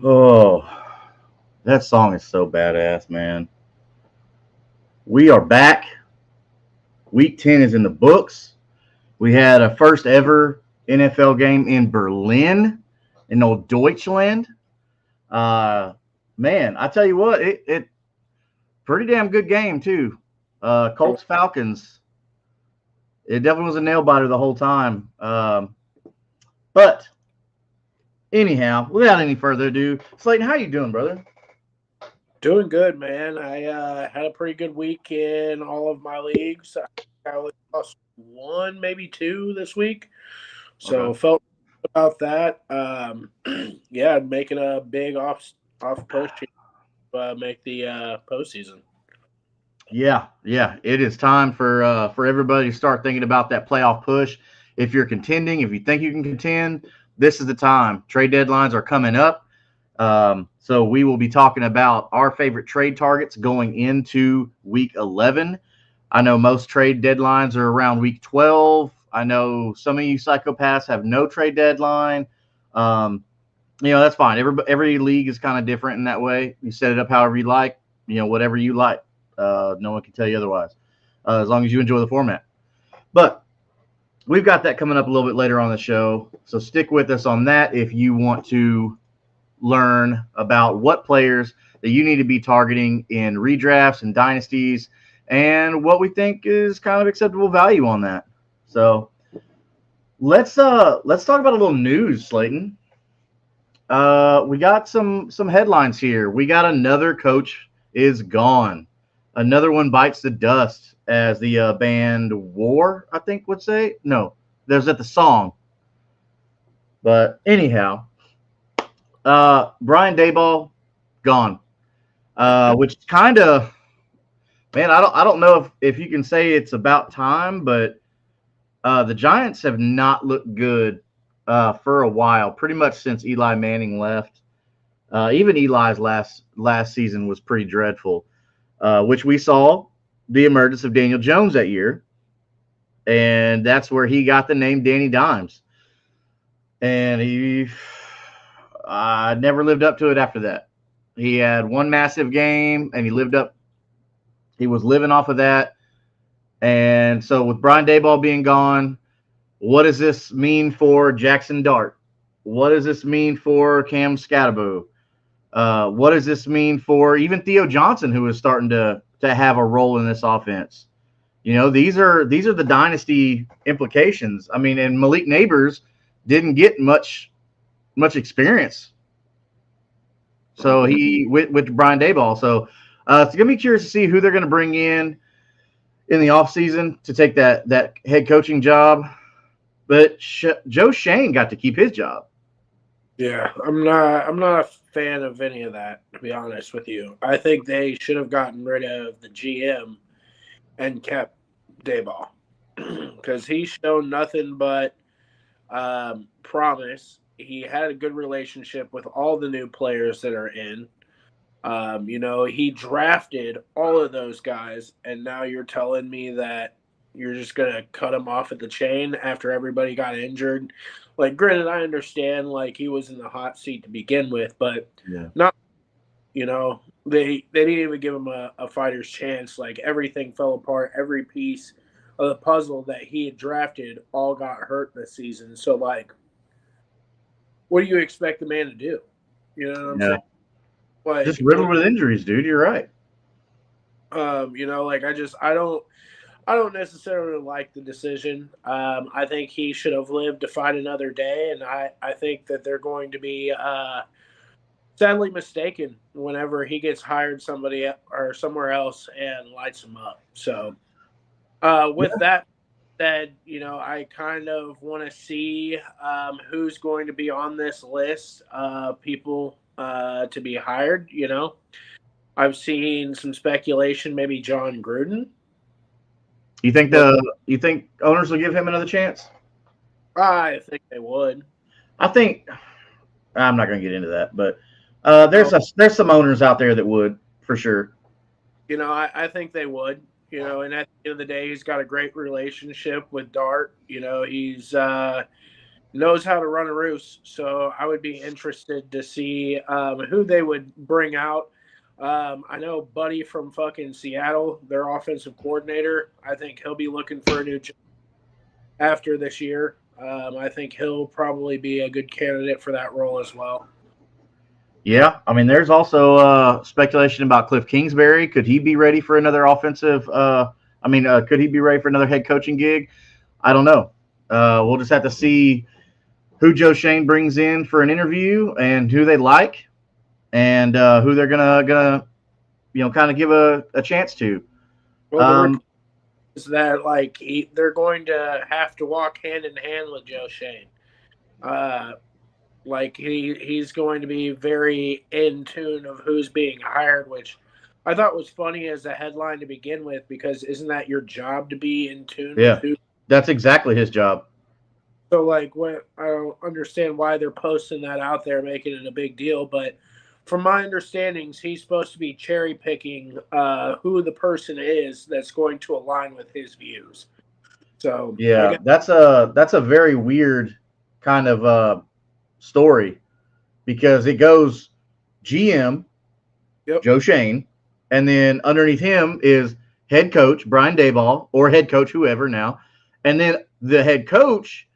Oh, that song is so badass, man. We are back. Week 10 is in the books. We had a first ever NFL game in Berlin, in old Deutschland. Uh, Man, I tell you what, it pretty damn good game too. Colts Falcons. It definitely was a nail biter the whole time. But anyhow, without any further ado, Slayton, how you doing, brother? Doing good, man. I had a pretty good week in all of my leagues. I only lost one, maybe two this week, Okay. so felt good about that. Yeah, making a big off push to make the postseason. Yeah, it is time for everybody to start thinking about that playoff push. If you're contending, if you think you can contend, this is the time. Trade deadlines are coming up, so we will be talking about our favorite trade targets going into Week 11. I know most trade deadlines are around Week 12. I know some of you psychopaths have no trade deadline. Um, that's fine. Every league is kind of different in that way. You set it up however you like. Whatever you like. No one can tell you otherwise, as long as you enjoy the format. But we've got that coming up a little bit later on the show, so stick with us on that if you want to learn about what players that you need to be targeting in redrafts and dynasties, and what we think is kind of acceptable value on that. So let's talk about a little news, Slayton. We got some headlines here. We got another coach is gone. Another one bites the dust, as the band War, I think, would say. No, there's at the song. But anyhow, Brian Dayball gone, which kind of, man, I don't know if you can say it's about time, but the Giants have not looked good for a while, pretty much since Eli Manning left. Even Eli's last season was pretty dreadful, which we saw the emergence of Daniel Jones that year, and that's where he got the name Danny Dimes. And he never lived up to it after that. He had one massive game, and he lived up. He was living off of that. And so, with Brian Dayball being gone, what does this mean for Jackson Dart? What does this mean for Cam Scatterbo? What does this mean for even Theo Johnson, who is starting to have a role in this offense? These are the dynasty implications. I mean, and Malik Neighbors didn't get much experience, so he with Brian Dayball. So it's gonna be curious to see who they're gonna bring in the offseason to take that head coaching job. But Joe Shane got to keep his job. Yeah, I'm not a fan of any of that, to be honest with you. I think they should have gotten rid of the GM and kept Dayball because he's shown nothing but promise. He had a good relationship with all the new players that are in. He drafted all of those guys, and now you're telling me that you're just gonna cut him off at the chain after everybody got injured. Like, granted, I understand like he was in the hot seat to begin with, but Yeah. not. They didn't even give him a fighter's chance. Like everything fell apart. Every piece of the puzzle that he had drafted all got hurt this season. So like, what do you expect the man to do? You know what I'm Yeah. saying? Like, Just riddled with injuries, dude. You're right. like I don't necessarily like the decision. I think he should have lived to fight another day, and I think that they're going to be sadly mistaken whenever he gets hired somebody or somewhere else and lights him up. So with that said, I kind of want to see who's going to be on this list. People to be hired. I've seen some speculation, maybe John Gruden. What You think owners will give him another chance? I think they would. I think I'm not going to get into that, but Oh, there's some owners out there that would for sure. I think they would. And at the end of the day, he's got a great relationship with Dart. He's knows how to run a roost. So I would be interested to see who they would bring out. I know Buddy from fucking Seattle, their offensive coordinator. I think he'll be looking for a new job after this year. I think he'll probably be a good candidate for that role as well. Yeah, I mean, there's also speculation about Cliff Kingsbury. Could he be ready for another offensive? Could he be ready for another head coaching gig? I don't know. We'll just have to see who Joe Shane brings in for an interview and who they like, and who they're gonna kind of give a chance to. Well, the report is that they're going to have to walk hand in hand with Joe Shane. He's going to be very in tune of who's being hired, which I thought was funny as a headline to begin with, because isn't that your job to be in tune with who? That's exactly his job. So what I don't understand why they're posting that out there, making it a big deal. But from my understandings, he's supposed to be cherry picking who the person is that's going to align with his views. So yeah, that's a very weird kind of story, because it goes GM Joe Shane, and then underneath him is head coach Brian Daboll, or head coach whoever now, and then the head coach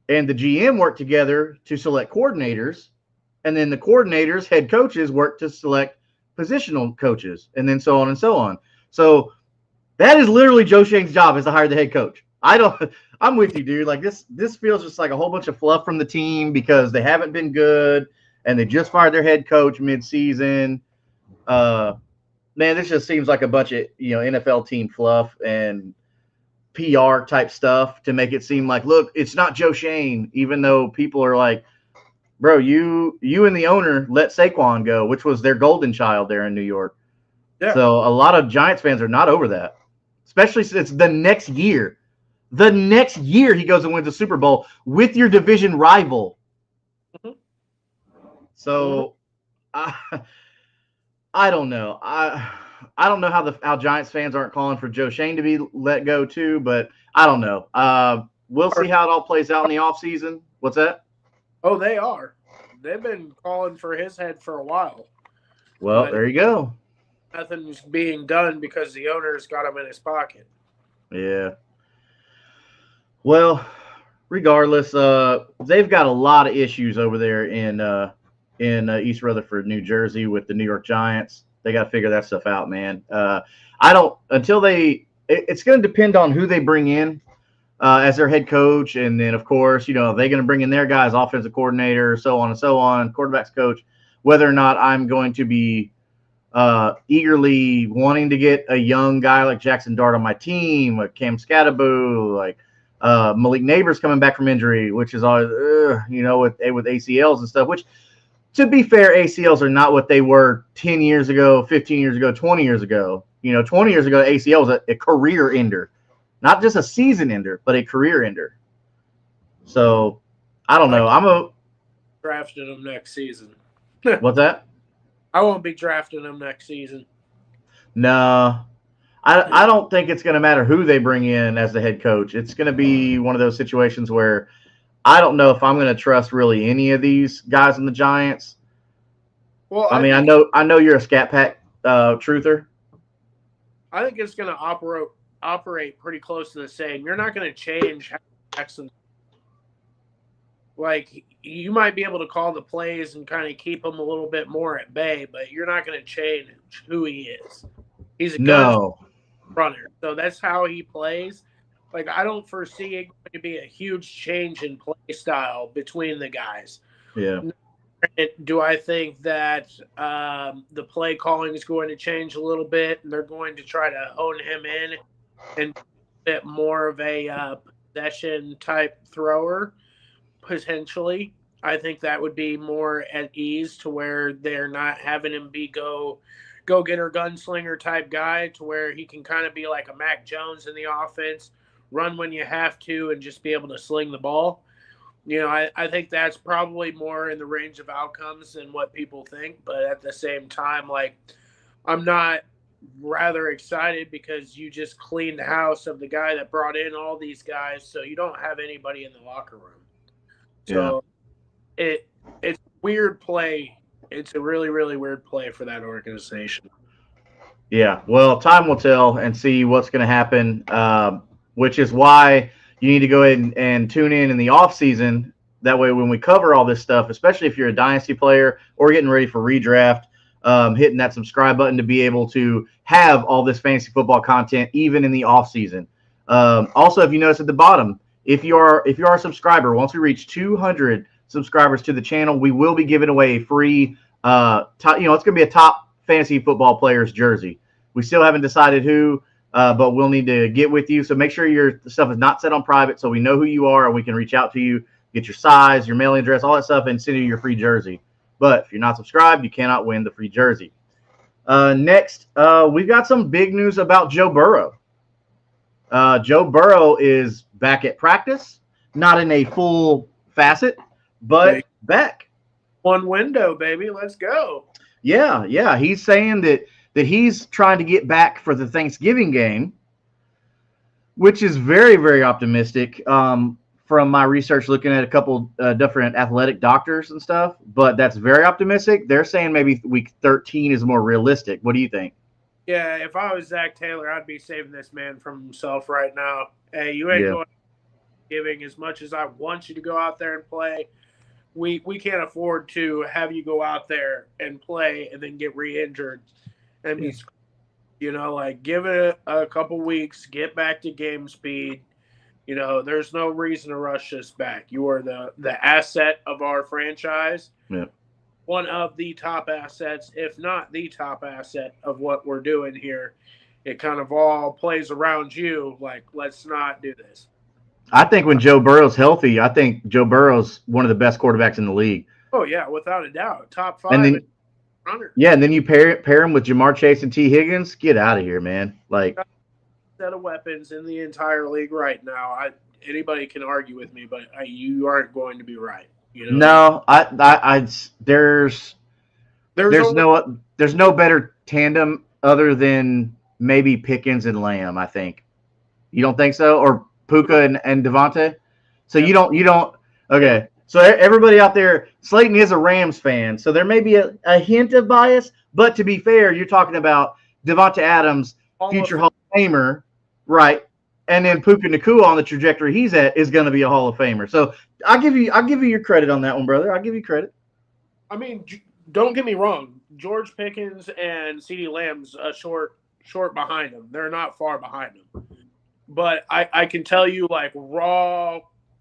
and the GM work together to select coordinators, and then the coordinators, head coaches, work to select positional coaches, and then so on and so on. So that is literally Joe Shane's job, is to hire the head coach. I'm with you, dude. Like this feels just like a whole bunch of fluff from the team because they haven't been good and they just fired their head coach mid-season. Man, this just seems like a bunch of NFL team fluff and PR type stuff to make it seem like, look, it's not Joe Shane, even though people are like, bro, you and the owner let Saquon go, which was their golden child there in New York. Yeah. So a lot of Giants fans are not over that, especially since the next year. The next year he goes and wins a Super Bowl with your division rival. Mm-hmm. So I don't know. I don't know how Giants fans aren't calling for Joe Shane to be let go too, but I don't know. We'll see how it all plays out in the offseason. What's that? Oh, they are. They've been calling for his head for a while. Well, there you go. Nothing's being done because the owner's got him in his pocket. Yeah. Well, regardless, they've got a lot of issues over there in East Rutherford, New Jersey, with the New York Giants. They got to figure that stuff out, man. It's going to depend on who they bring in as their head coach. And then, of course, they're going to bring in their guys, offensive coordinator, so on and so on, quarterbacks coach, whether or not I'm going to be eagerly wanting to get a young guy like Jackson Dart on my team, like Cam Scattaboo, like Malik Neighbors coming back from injury, which is always, with ACLs and stuff, which, to be fair, ACLs are not what they were 10 years ago, 15 years ago, 20 years ago. 20 years ago, ACL was a career ender, not just a season ender, but a career ender. So, I don't know. I'm drafting him next season. What's that? I won't be drafting him next season. No. I don't think it's going to matter who they bring in as the head coach. It's going to be one of those situations where I don't know if I'm going to trust really any of these guys in the Giants. Well, I know you're a Scat Pack truther. I think it's going to operate pretty close to the same. You're not going to change how Jackson. Like, you might be able to call the plays and kind of keep him a little bit more at bay, but you're not going to change who he is. He's a good runner, so that's how he plays. Like, I don't foresee it going to be a huge change in play style between the guys. Yeah. Do I think that the play calling is going to change a little bit, and they're going to try to hone him in and a bit more of a possession type thrower? Potentially. I think that would be more at ease, to where they're not having him be go-getter gunslinger type guy, to where he can kind of be like a Mac Jones in the offense, run when you have to, and just be able to sling the ball. I think that's probably more in the range of outcomes than what people think. But at the same time, I'm not rather excited because you just cleaned the house of the guy that brought in all these guys, so you don't have anybody in the locker room. So it's a weird play. It's a really, really weird play for that organization. Yeah, well, time will tell and see what's going to happen, which is why you need to go ahead and tune in the off season. That way, when we cover all this stuff, especially if you're a dynasty player or getting ready for redraft, hitting that subscribe button to be able to have all this fantasy football content even in the off season. Also, if you notice at the bottom, if you are a subscriber, once we reach 200 subscribers to the channel, we will be giving away a free. It's going to be a top fantasy football player's jersey. We still haven't decided who, but we'll need to get with you. So make sure your stuff is not set on private so we know who you are and we can reach out to you, get your size, your mailing address, all that stuff, and send you your free jersey. But if you're not subscribed, you cannot win the free jersey. Next, we've got some big news about Joe Burrow. Joe Burrow is back at practice, not in a full facet, but back. One window, baby. Let's go. Yeah. He's saying that he's trying to get back for the Thanksgiving game, which is very, very optimistic from my research looking at a couple different athletic doctors and stuff. But that's very optimistic. They're saying maybe week 13 is more realistic. What do you think? Yeah, if I was Zach Taylor, I'd be saving this man from himself right now. Hey, you ain't going giving as much as I want you to go out there and play. We can't afford to have you go out there and play and then get re-injured and be, give it a couple weeks, get back to game speed. There's no reason to rush this back. You are the asset of our franchise. Yeah. One of the top assets, if not the top asset of what we're doing here. It kind of all plays around you. Like, let's not do this. I think when Joe Burrow's healthy, I think Joe Burrow's one of the best quarterbacks in the league. Oh, yeah, without a doubt. Top 5 and then, runner. Yeah, and then you pair him with Jamar Chase and T. Higgins. Get out of here, man. Like, set of weapons in the entire league right now. Anybody can argue with me, but you aren't going to be right. No, there's no better tandem other than maybe Pickens and Lamb. I think. You don't think so, or Puka and Devontae? So you don't. Okay. So everybody out there, Slayton is a Rams fan, so there may be a hint of bias. But to be fair, you're talking about Devontae Adams, future Hall of Famer, right? And then Puka Nacua on the trajectory he's at is going to be a Hall of Famer. So I'll give you your credit on that one, brother. I'll give you credit. I mean, don't get me wrong. George Pickens and CeeDee Lamb's a short behind him. They're not far behind him. But I can tell you, like, raw,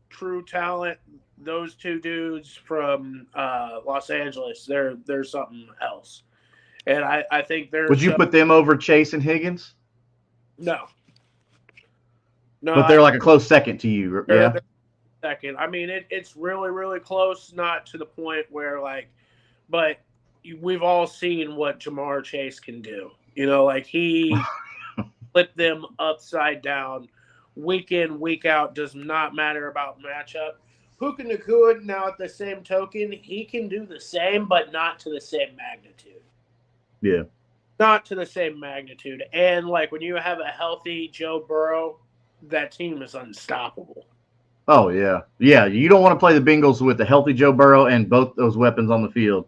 true talent, those two dudes from Los Angeles, they're something else. And I think there's. Would you put them over Chase and Higgins? No. But they're like a close second to you, yeah? Second. I mean, it's really, really close, not to the point where, but we've all seen what Jamar Chase can do. He flipped them upside down week in, week out. Does not matter about matchup. Puka Nacua, now at the same token, he can do the same, but not to the same magnitude. Yeah. Not to the same magnitude. And, when you have a healthy Joe Burrow, that team is unstoppable. Oh, yeah. Yeah, you don't want to play the Bengals with a healthy Joe Burrow and both those weapons on the field.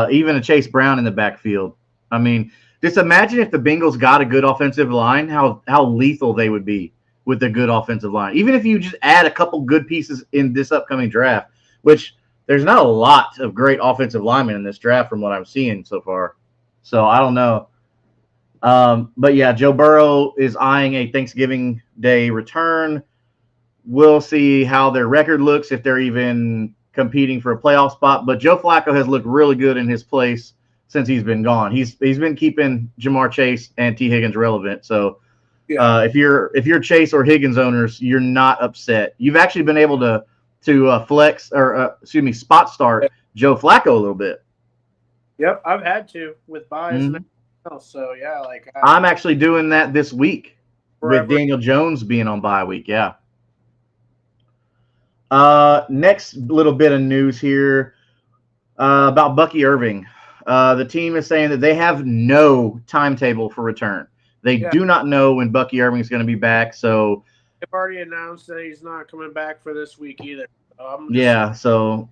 Even a Chase Brown in the backfield. I mean, just imagine if the Bengals got a good offensive line, how lethal they would be with a good offensive line. Even if you just add a couple good pieces in this upcoming draft, which there's not a lot of great offensive linemen in this draft from what I'm seeing so far. So I don't know. But yeah, Joe Burrow is eyeing a Thanksgiving Day return. We'll see how their record looks, if they're even competing for a playoff spot. But Joe Flacco has looked really good in his place since he's been gone. He's been keeping Jamar Chase and T. Higgins relevant. So if you're Chase or Higgins owners, you're not upset. You've actually been able to flex or spot start Joe Flacco a little bit. Yep, I've had to with buys and else. So yeah, I'm actually doing that this week with Daniel Jones being on bye week. Yeah. Next little bit of news here about Bucky Irving. The team is saying that they have no timetable for return. They do not know when Bucky Irving is going to be back. So they've already announced that he's not coming back for this week either. Yeah. So,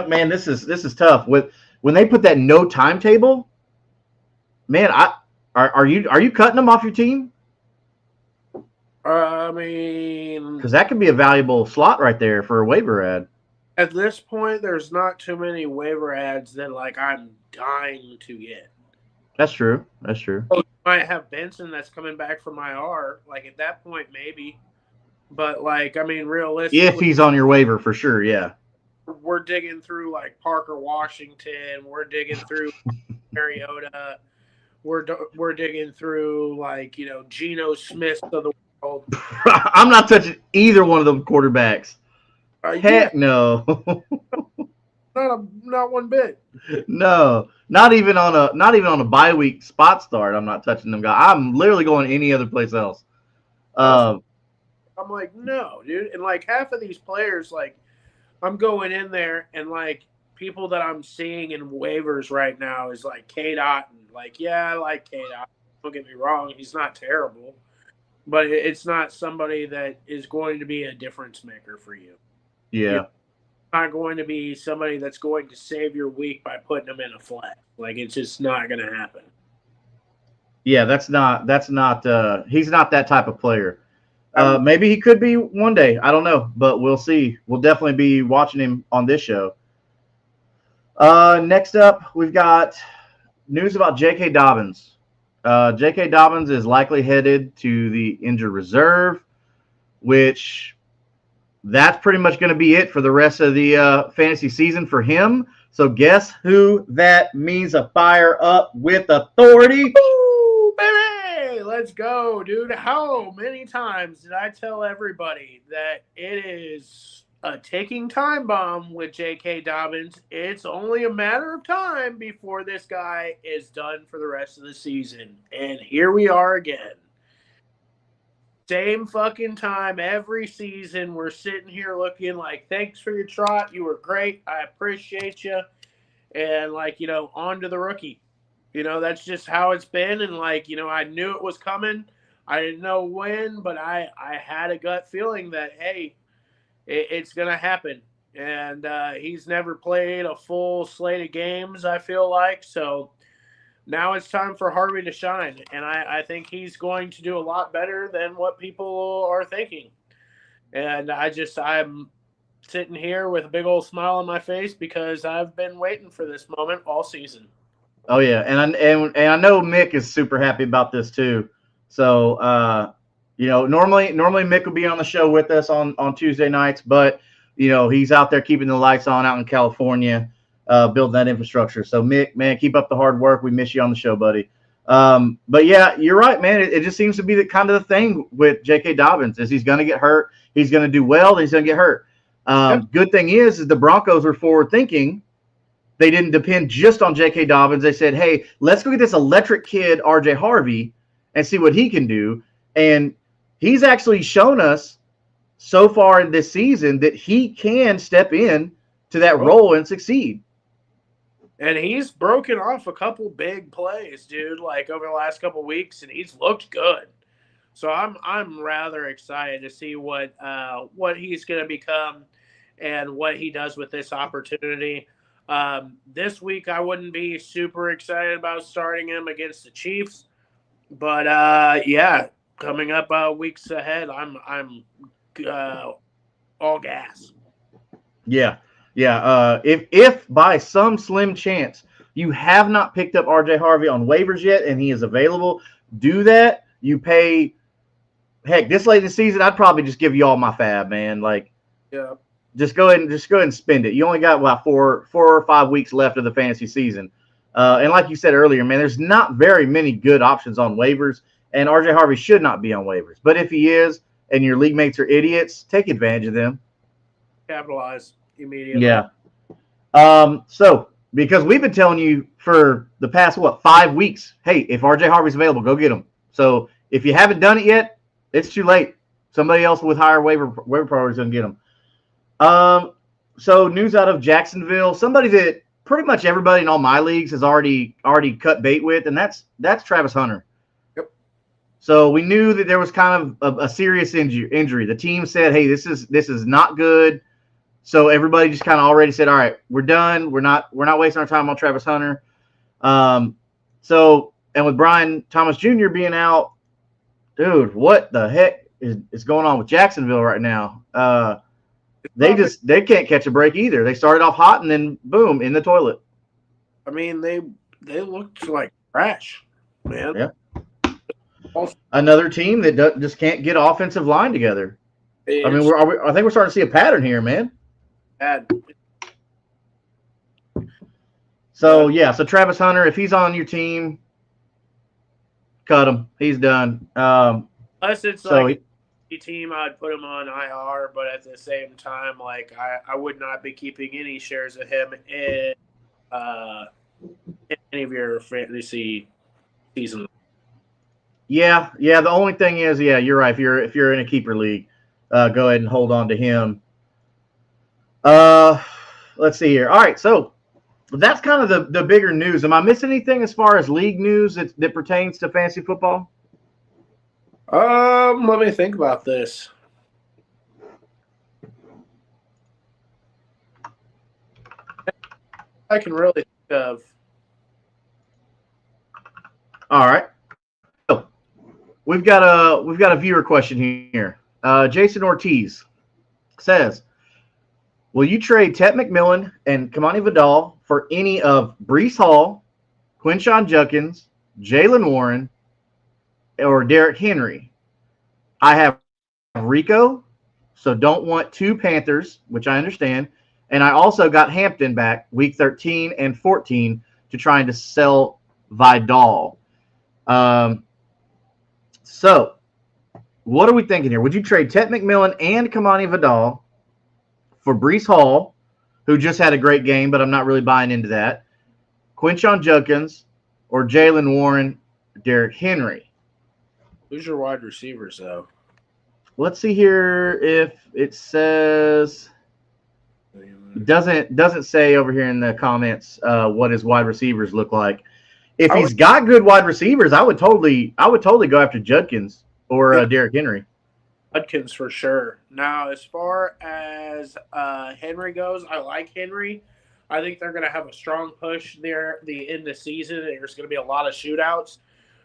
man, this is tough. When they put that no timetable, man, are you cutting them off your team? I mean, Because that could be a valuable slot right there for a waiver ad. at this point, there's not too many waiver ads that like I'm dying to get. That's true. That's true. Oh, you might have Benson that's coming back from IR. Like at that point, maybe. But like, I mean, realistically, If he's on your waiver for sure, yeah. We're digging through like Parker Washington. We're digging through Mariota. We're digging through like Geno Smith of the world. I'm not touching either one of them quarterbacks. Heck no. Not one bit. No, not even on a bye week spot start. I'm not touching them guys. I'm literally going any other place else. I'm like, no, dude. And like half of these players, like I'm going in there and like people that I'm seeing in waivers right now is like K. Dotton. Like, yeah, I like K. Dotton. Don't get me wrong, he's not terrible, but it's not somebody that is going to be a difference maker for you. Yeah. Not going to be somebody that's going to save your week by putting them in a flat. Like it's just not going to happen. Yeah, that's not he's not that type of player. Maybe he could be one day. I don't know, but we'll see. We'll definitely be watching him on this show. Next up, we've got news about J.K. Dobbins. J.K. Dobbins is likely headed to the injured reserve, which that's pretty much going to be it for the rest of the fantasy season for him. So guess who that means a fire up with authority? Woo, baby! Let's go, dude. How many times did I tell everybody that it is a ticking time bomb with J.K. Dobbins? It's only a matter of time before this guy is done for the rest of the season. And here we are again. Same fucking time every season. We're sitting here looking like, thanks for your trot. You were great. I appreciate you. And like, on to the rookie. That's just how it's been. And like, I knew it was coming. I didn't know when, but I had a gut feeling that, hey, it's going to happen. And he's never played a full slate of games, I feel like. So now it's time for Harvey to shine, and I think he's going to do a lot better than what people are thinking. And I'm sitting here with a big old smile on my face because I've been waiting for this moment all season. Oh yeah, and I know Mick is super happy about this too. So normally Mick will be on the show with us on Tuesday nights, but he's out there keeping the lights on out in California. Building that infrastructure. So Mick, man, keep up the hard work. We miss you on the show, buddy. But yeah, you're right, man. It just seems to be the kind of the thing with J.K. Dobbins is he's going to get hurt. He's going to do well. Then he's going to get hurt. Good thing is the Broncos were forward thinking. They didn't depend just on J.K. Dobbins. They said, hey, let's go get this electric kid, R.J. Harvey, and see what he can do. And he's actually shown us so far in this season that he can step in to that role and succeed. And he's broken off a couple big plays, dude, like over the last couple weeks, and he's looked good. So I'm rather excited to see what he's going to become and what he does with this opportunity. This week I wouldn't be super excited about starting him against the Chiefs, but yeah, coming up weeks ahead, I'm all gas. Yeah. Yeah, if by some slim chance you have not picked up R.J. Harvey on waivers yet and he is available, do that. You pay – heck, this late in the season, I'd probably just give you all my fab, man. Like, yeah, just go ahead and spend it. You only got, what, four or 5 weeks left of the fantasy season. And like you said earlier, man, there's not very many good options on waivers, and R.J. Harvey should not be on waivers. But if he is and your league mates are idiots, take advantage of them. Capitalize immediately. Yeah. So because we've been telling you for the past 5 weeks, hey, if R.J. Harvey's available, go get him. So if you haven't done it yet, it's too late. Somebody else with higher waiver priority is going to get him. So news out of Jacksonville, somebody that pretty much everybody in all my leagues has already cut bait with, and that's Travis Hunter. Yep. So we knew that there was kind of a serious injury. The team said, hey, this is not good. So everybody just kind of already said, all right, we're done. We're not wasting our time on Travis Hunter. And with Brian Thomas Jr. being out, dude, what the heck is going on with Jacksonville right now? They can't catch a break either. They started off hot and then boom, in the toilet. I mean, they looked like trash, man. Yeah. Another team that just can't get offensive line together. I mean, I think we're starting to see a pattern here, man. Bad. So so Travis Hunter, if he's on your team, cut him. He's done. Unless it's like a team, I'd put him on IR. But at the same time, like I would not be keeping any shares of him in any of your fantasy season. Yeah. The only thing is, you're right. If you're in a keeper league, go ahead and hold on to him. Let's see here. All right, so that's kind of the bigger news. Am I missing anything as far as league news that pertains to fantasy football? Let me think about this. I can really think of. All right. So we've got a viewer question here. Jason Ortiz says, will you trade Tet McMillan and Kamani Vidal for any of Breece Hall, Quinshon Judkins, Jaylen Warren, or Derrick Henry? I have Rico, so don't want 2 Panthers, which I understand. And I also got Hampton back week 13 and 14 to trying to sell Vidal. So what are we thinking here? Would you trade Tet McMillan and Kamani Vidal for Breece Hall, who just had a great game, but I'm not really buying into that, Quinshon Judkins, or Jaylen Warren, Derrick Henry? Who's your wide receivers, though? Let's see here if it says. It doesn't say over here in the comments what his wide receivers look like. If he's got good wide receivers, I would totally go after Judkins or Derrick Henry. Judkins for sure. Now, as far as Henry goes, I like Henry. I think they're going to have a strong push there the end of the season. There's going to be a lot of shootouts,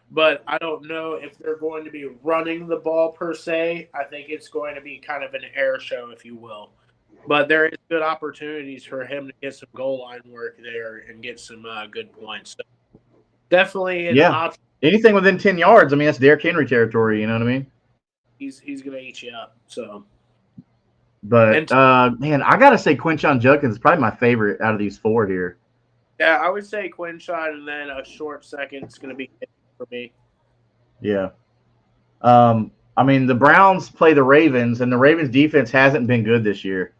but I don't know if they're going to be running the ball per se. I think it's going to be kind of an air show, if you will. But there is good opportunities for him to get some goal line work there and get some good points. So definitely an option. Anything within 10 yards, I mean, that's Derrick Henry territory, you know what I mean? He's going to eat you up. So, but man, I gotta say Quinshon Judkins is probably my favorite out of these 4 here. Yeah, I would say Quinshon, and then a short second is going to be for me. Yeah. I mean, the Browns play the Ravens, and the Ravens defense hasn't been good this year.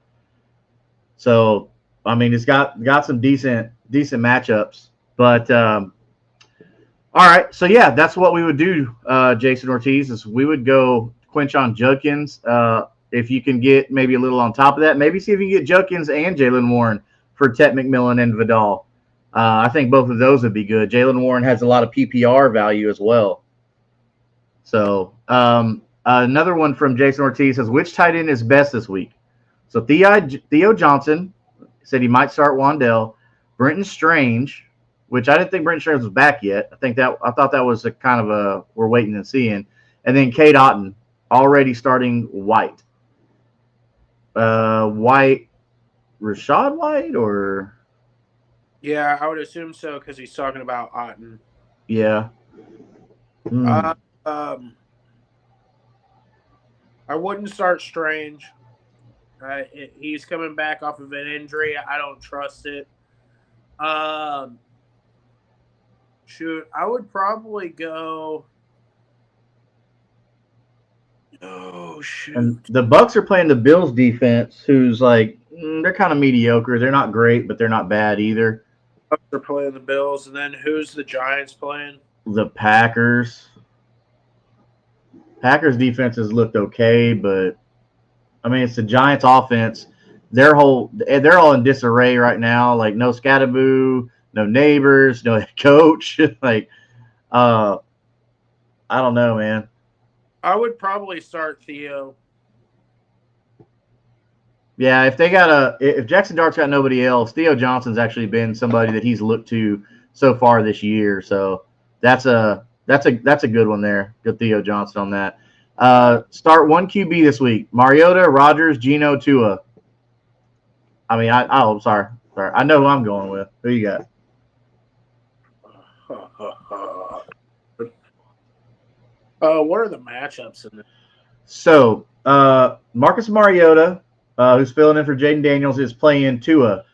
So, I mean, it's got some decent matchups. But all right, so yeah, that's what we would do, Jason Ortiz, is we would go Quinshon Judkins. If you can get maybe a little on top of that, maybe see if you can get Judkins and Jaylen Warren for Tet McMillan and Vidal. I think both of those would be good. Jaylen Warren has a lot of PPR value as well. So another one from Jason Ortiz says, which tight end is best this week? So Theo Johnson said he might start Wan'Dale. Brenton Strange, which I didn't think Brenton Strange was back yet. I thought that was a kind of a we're waiting and seeing. And then Cade Otton already starting White. Rashad White or? Yeah, I would assume so because he's talking about Otton. Yeah. I wouldn't start Strange. He's coming back off of an injury. I don't trust it. Shoot, I would probably go. Oh shoot! And the Bucs are playing the Bills defense, who's like they're kind of mediocre. They're not great, but they're not bad either. Bucs are playing the Bills, and then who's the Giants playing? The Packers. Packers defense has looked okay, but I mean it's the Giants offense. They're all in disarray right now. Like no Scatterboo, no Neighbors, no head coach. Like I don't know, man. I would probably start Theo. Yeah, if Jackson Dart's got nobody else, Theo Johnson's actually been somebody that he's looked to so far this year. So that's a good one there. Good Theo Johnson on that. Start one QB this week: Mariota, Rodgers, Geno, Tua. I mean, sorry. I know who I'm going with. Who you got? What are the matchups in this? So Marcus Mariota, who's filling in for Jaden Daniels, is playing Tua.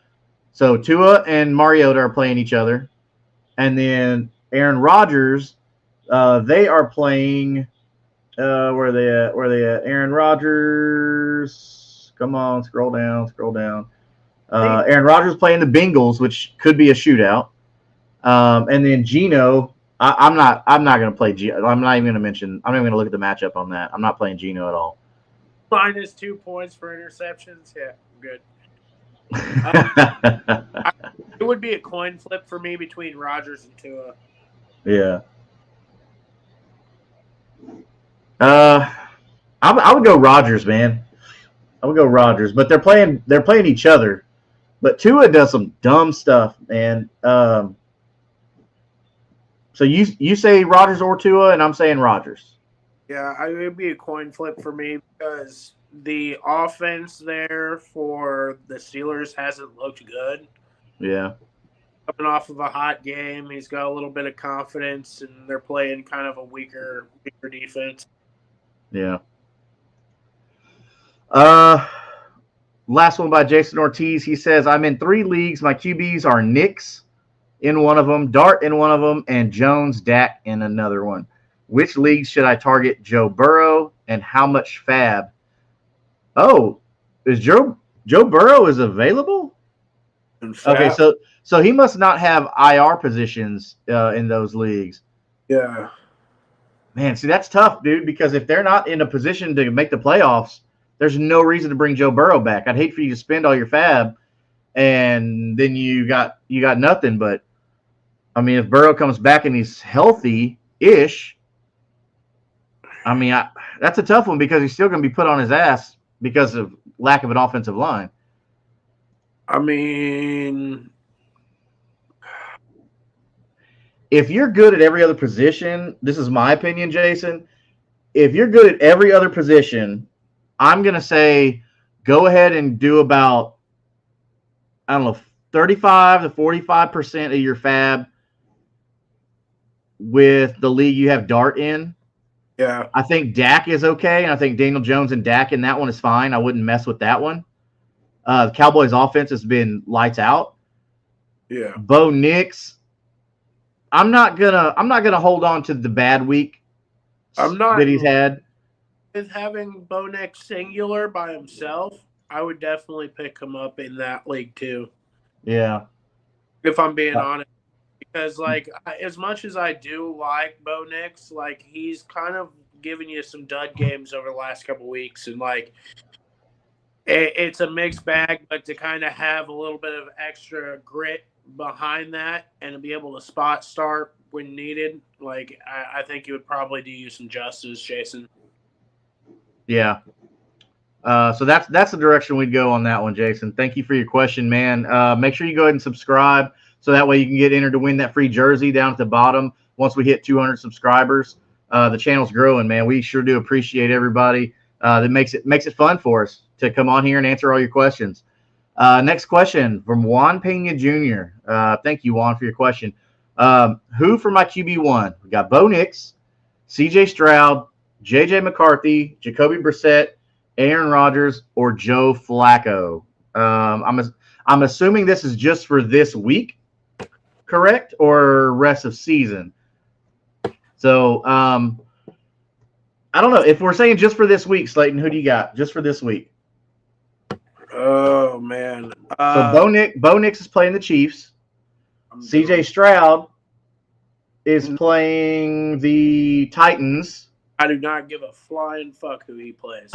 So Tua and Mariota are playing each other, and then Aaron Rodgers, they are playing. Where are they at? Where are they at? Aaron Rodgers. Come on, scroll down. Aaron Rodgers playing the Bengals, which could be a shootout. And then Geno, I'm not going to play Geno. I'm not even going to mention. I'm not even going to look at the matchup on that. I'm not playing Geno at all. -2 points for interceptions. Yeah, good. It would be a coin flip for me between Rodgers and Tua. Yeah. I would go Rodgers, man. I would go Rodgers, but they're playing each other. But Tua does some dumb stuff, man. So you say Rodgers or Tua, and I'm saying Rodgers. Yeah, it would be a coin flip for me because the offense there for the Steelers hasn't looked good. Yeah. Coming off of a hot game, he's got a little bit of confidence, and they're playing kind of a weaker defense. Yeah. Last one by Jason Ortiz. He says, I'm in 3 leagues. My QBs are Nix in one of them, Dart in one of them, and Jones, Dak in another one. Which leagues should I target Joe Burrow and how much fab? Oh, is Joe Burrow is available? Okay, so he must not have IR positions in those leagues. Yeah. Man, see, that's tough, dude, because if they're not in a position to make the playoffs, there's no reason to bring Joe Burrow back. I'd hate for you to spend all your fab and then you got nothing. But, I mean, if Burrow comes back and he's healthy-ish, I mean, that's a tough one because he's still going to be put on his ass because of lack of an offensive line. I mean, if you're good at every other position, this is my opinion, Jason. If you're good at every other position, I'm going to say go ahead and do about, I don't know, 35 to 45% of your fab with the league you have Dart in. Yeah. I think Dak is okay, and I think Daniel Jones and Dak in that one is fine. I wouldn't mess with that one. The Cowboys' offense has been lights out. Yeah. Bo Nix, I'm not gonna hold on to the bad week that he's had. With having Bo Nix singular by himself, I would definitely pick him up in that league too. Yeah. If I'm being honest. Because, like, as much as I do like Bo Nix, like, he's kind of giving you some dud games over the last couple of weeks. And, like, it's a mixed bag, but to kind of have a little bit of extra grit behind that and to be able to spot start when needed, like, I think it would probably do you some justice, Jason. Yeah. So that's the direction we'd go on that one, Jason. Thank you for your question, man. Make sure you go ahead and subscribe so that way you can get entered to win that free jersey down at the bottom once we hit 200 subscribers. The channel's growing, man. We sure do appreciate everybody. That makes it fun for us to come on here and answer all your questions. Next question from Juan Pena Jr. Thank you, Juan, for your question. Who for my QB1? We got Bo Nix, CJ Stroud, JJ McCarthy, Jacoby Brissett, Aaron Rodgers, or Joe Flacco. I'm assuming this is just for this week, correct, or rest of season. So I don't know if we're saying just for this week, Slayton. Who do you got just for this week? Oh man. So Bo Nix is playing the Chiefs. CJ Stroud is playing the Titans. I do not give a flying fuck who he plays.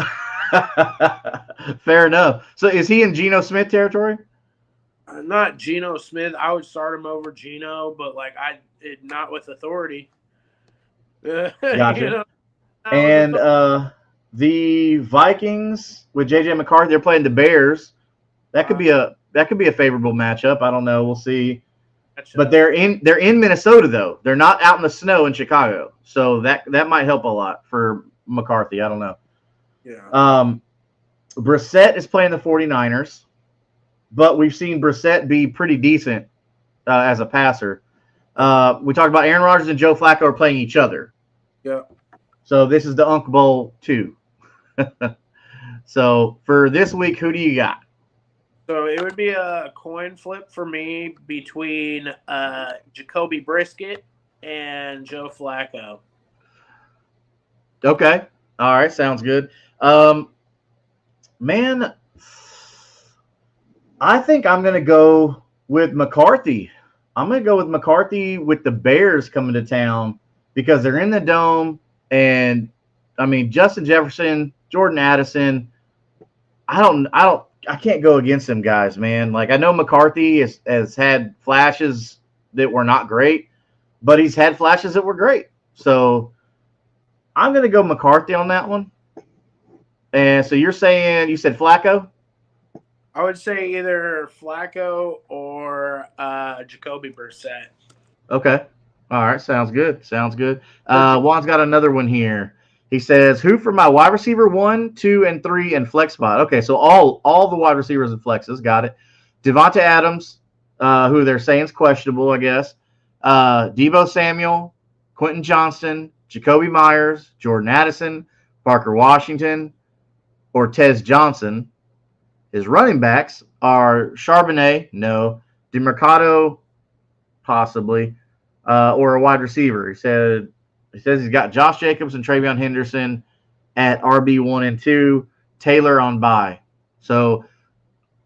Fair enough. So is he in Geno Smith territory? Not Geno Smith. I would start him over Geno, but like not with authority. Gotcha. You know, and The Vikings with JJ McCarthy, they're playing the Bears. That could be a favorable matchup. I don't know. We'll see. But they're in Minnesota though. They're not out in the snow in Chicago, so that might help a lot for McCarthy. I don't know. Yeah. Brissett is playing the 49ers, but we've seen Brissett be pretty decent as a passer. We talked about Aaron Rodgers and Joe Flacco are playing each other. Yeah. So this is the Unk Bowl 2. So for this week, who do you got? So it would be a coin flip for me between Jacoby Brisket and Joe Flacco. Okay. All right. Sounds good. Man, I think I'm going to go with McCarthy. I'm going to go with McCarthy with the Bears coming to town because they're in the dome. And, I mean, Justin Jefferson, Jordan Addison, I can't go against them guys, man. Like, I know McCarthy has had flashes that were not great, but he's had flashes that were great. So I'm going to go McCarthy on that one. And so you said Flacco? I would say either Flacco or Jacoby Brissett. Okay. All right. Sounds good. Juan's got another one here. He says, who for my wide receiver 1, 2, and 3 and flex spot? Okay, so all the wide receivers and flexes, got it. Devonta Adams, who they're saying is questionable, I guess. Deebo Samuel, Quentin Johnston, Jacoby Myers, Jordan Addison, Parker Washington, Ortez Johnson. His running backs are Charbonnet, no. DeMercado, possibly, or a wide receiver. He says he's got Josh Jacobs and Travion Henderson at RB1 and 2, Taylor on bye. So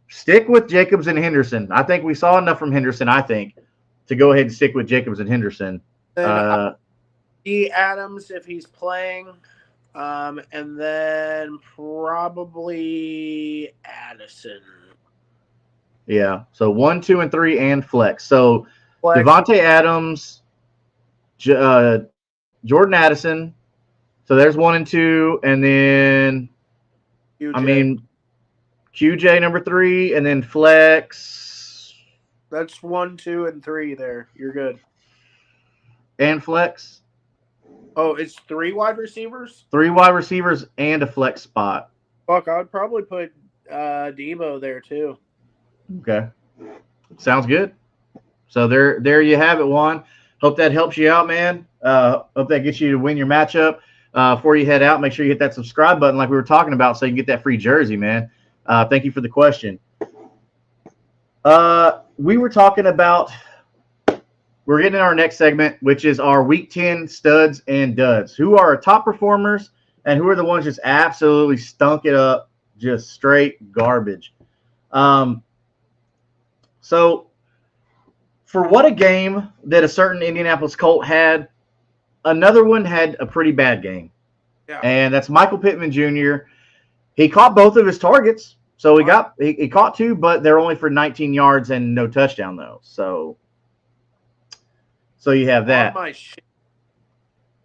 stick with Jacobs and Henderson. I think we saw enough from Henderson, to go ahead and stick with Jacobs and Henderson. Adams if he's playing. And then probably Addison. Yeah. So 1, 2, and 3 and flex. So Devontae Adams, Jordan Addison. So there's 1 and 2, and then QJ number 3, and then flex. That's 1, 2, and 3 there. You're good. And flex. Oh, it's 3 wide receivers? 3 wide receivers and a flex spot. Fuck, I would probably put Deebo there too. Okay. Sounds good. So there you have it, Juan. Hope that helps you out, man. Hope that gets you to win your matchup. Before you head out, make sure you hit that subscribe button like we were talking about so you can get that free jersey, man. Thank you for the question. We were talking about we're getting in our next segment, which is our Week 10 studs and duds. Who are our top performers and who are the ones just absolutely stunk it up, just straight garbage. So for what a game that a certain Indianapolis Colt had, another one had a pretty bad game. Yeah. And that's Michael Pittman Jr. He caught both of his targets. So he caught 2, but they're only for 19 yards and no touchdown, though. So you have that.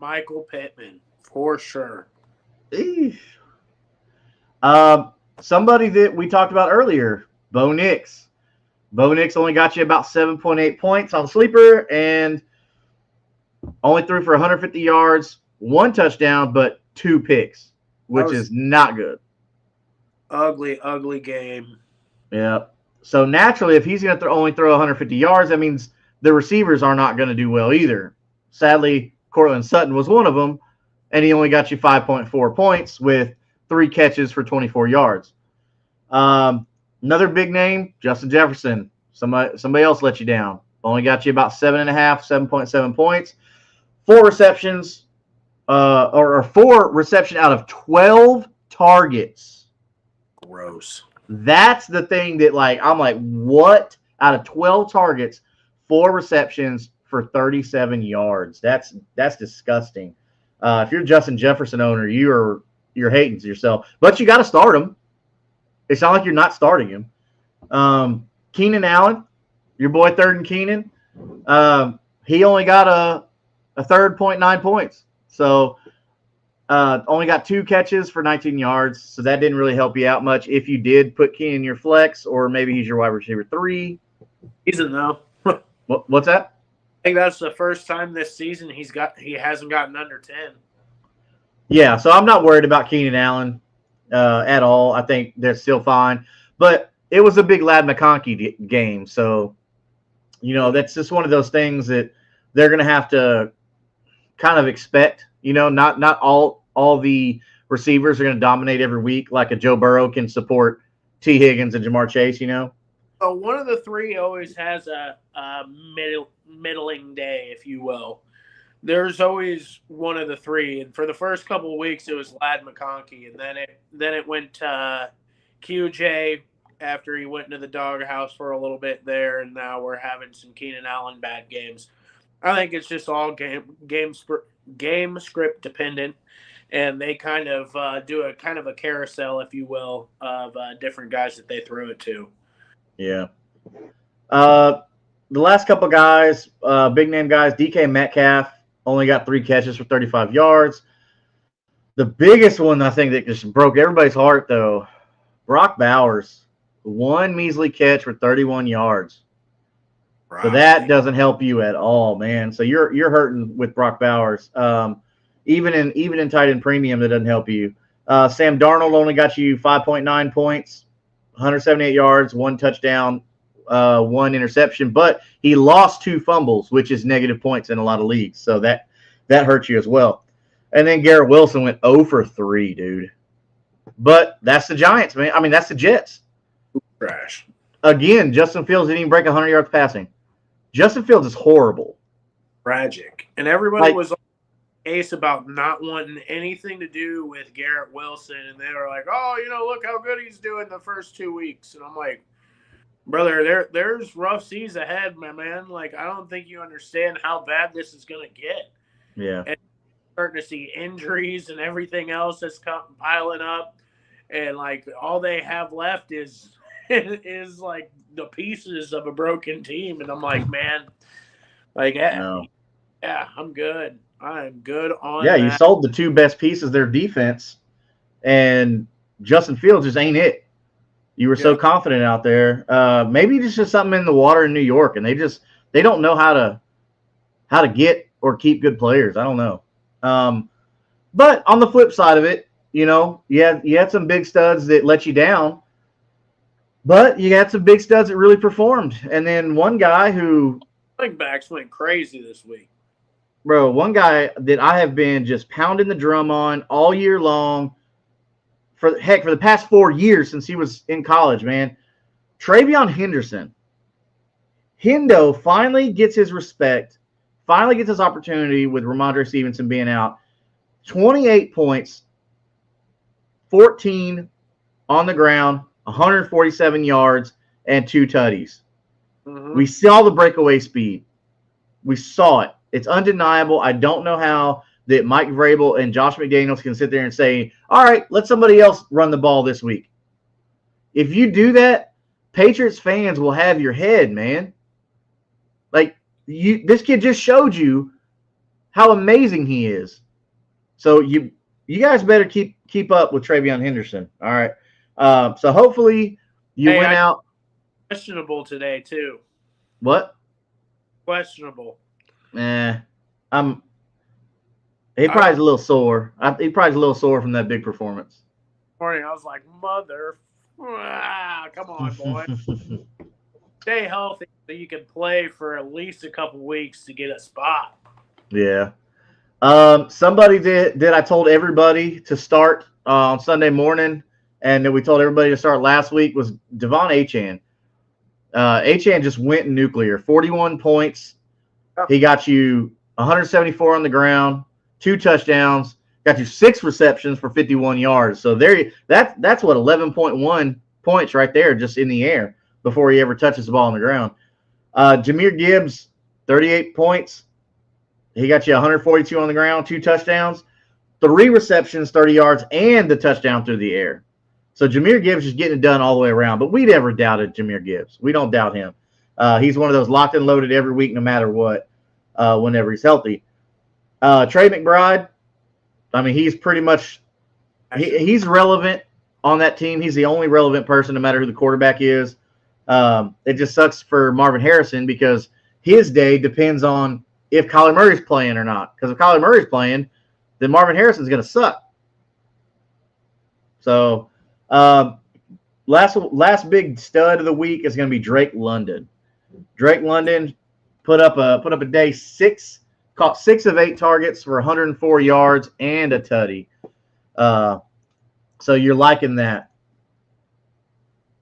Michael Pittman, for sure. Somebody that we talked about earlier, Bo Nix. Bo Nix only got you about 7.8 points on Sleeper and only threw for 150 yards, 1 touchdown, but 2 picks, which is not good. Ugly game. Yeah. So naturally, if he's going to only throw 150 yards, that means the receivers are not going to do well either. Sadly, Cortland Sutton was one of them, and he only got you 5.4 points with 3 catches for 24 yards. Another big name, Justin Jefferson. Somebody else let you down. Only got you about 7.7 points. 4 receptions, or 4 reception out of 12 targets. Gross. That's the thing that, I'm like, what? Out of 12 targets, 4 receptions for 37 yards. That's disgusting. If you're a Justin Jefferson owner, you're hating to yourself. But you got to start him. It's not like you're not starting him. Keenan Allen, your boy Third and Keenan, he only got a third 0.9 points. So Only got 2 catches for 19 yards, so that didn't really help you out much. If you did put Keenan in your flex, or maybe he's your wide receiver 3. Season though. What's that? I think that's the first time this season he hasn't gotten under 10. Yeah, so I'm not worried about Keenan Allen at all. I think they're still fine. But it was a big Ladd McConkey game, so that's just one of those things that they're going to have to kind of expect. Not all the receivers are going to dominate every week like a Joe Burrow can support T. Higgins and Jamar Chase. So one of the 3 always has a middling day, if you will. There's always one of the 3, and for the first couple of weeks it was Ladd McConkey, and then it went to QJ after he went into the doghouse for a little bit there, and now we're having some Keenan Allen bad games. I think it's just all game script dependent, and they kind of do a kind of a carousel, if you will, of different guys that they throw it to. Yeah. The last couple guys, big name guys, DK Metcalf only got 3 catches for 35 yards. The biggest one I think that just broke everybody's heart, though, Brock Bowers, 1 measly catch for 31 yards. Right. So that doesn't help you at all, man. So you're hurting with Brock Bowers. Even in tight end premium, that doesn't help you. Sam Darnold only got you 5.9 points, 178 yards, 1 touchdown, 1 interception, but he lost 2 fumbles, which is negative points in a lot of leagues. So that hurts you as well. And then Garrett Wilson went 0 for 3, dude. But that's the Giants, man. I mean, that's the Jets. Trash. Again, Justin Fields didn't even break 100 yards passing. Justin Fields is horrible. Tragic. And everybody was on the case about not wanting anything to do with Garrett Wilson. And they were like, oh, look how good he's doing the first 2 weeks. And I'm like, brother, there's rough seas ahead, my man. Like, I don't think you understand how bad this is going to get. Yeah. And starting to see injuries and everything else that's piling up. And, like, all they have left is like the pieces of a broken team. And I'm like, man, like, yeah, I'm good. I'm good on that. You sold the 2 best pieces of their defense, and Justin Fields just ain't it. You were so confident out there. Maybe it's just something in the water in New York, and they don't know how to get or keep good players. I don't know. But on the flip side of it, you had some big studs that let you down, but you had some big studs that really performed. And then one guy who running backs went crazy this week. Bro, one guy that I have been just pounding the drum on all year long, for the past 4 years since he was in college, man. TreVeyon Henderson. Hendo finally gets his respect, finally gets his opportunity with Ramondre Stevenson being out. 28 points, 14 on the ground, 147 yards, and 2 tutties. Mm-hmm. We saw the breakaway speed. We saw it. It's undeniable. I don't know how that Mike Vrabel and Josh McDaniels can sit there and say, all right, let somebody else run the ball this week. If you do that, Patriots fans will have your head, man. Like, this kid just showed you how amazing he is. So you guys better keep up with TreVeyon Henderson. All right. So hopefully you went out. Questionable today too. What? Questionable. He probably's a little sore. He probably's a little sore from that big performance. Morning, I was like, come on, boy. Stay healthy so you can play for at least a couple weeks to get a spot. Yeah. Somebody that I told everybody to start on Sunday morning, and that we told everybody to start last week, was Devon Achane. Achane just went nuclear. 41 points. He got you 174 on the ground, 2 touchdowns, got you 6 receptions for 51 yards. So that's what, 11.1 points right there just in the air before he ever touches the ball on the ground. Jahmyr Gibbs, 38 points. He got you 142 on the ground, 2 touchdowns, 3 receptions, 30 yards, and the touchdown through the air. So Jahmyr Gibbs is getting it done all the way around. But we never doubted Jahmyr Gibbs. We don't doubt him. He's one of those locked and loaded every week no matter what, whenever he's healthy. Trey McBride, I mean, he's pretty much he's relevant on that team. He's the only relevant person, no matter who the quarterback is. It just sucks for Marvin Harrison because his day depends on if Kyler Murray's playing or not. Because if Kyler Murray's playing, then Marvin Harrison's going to suck. So, last big stud of the week is going to be Drake London. Drake London put up a day caught 6 of 8 targets for 104 yards and a tutty. So you're liking that.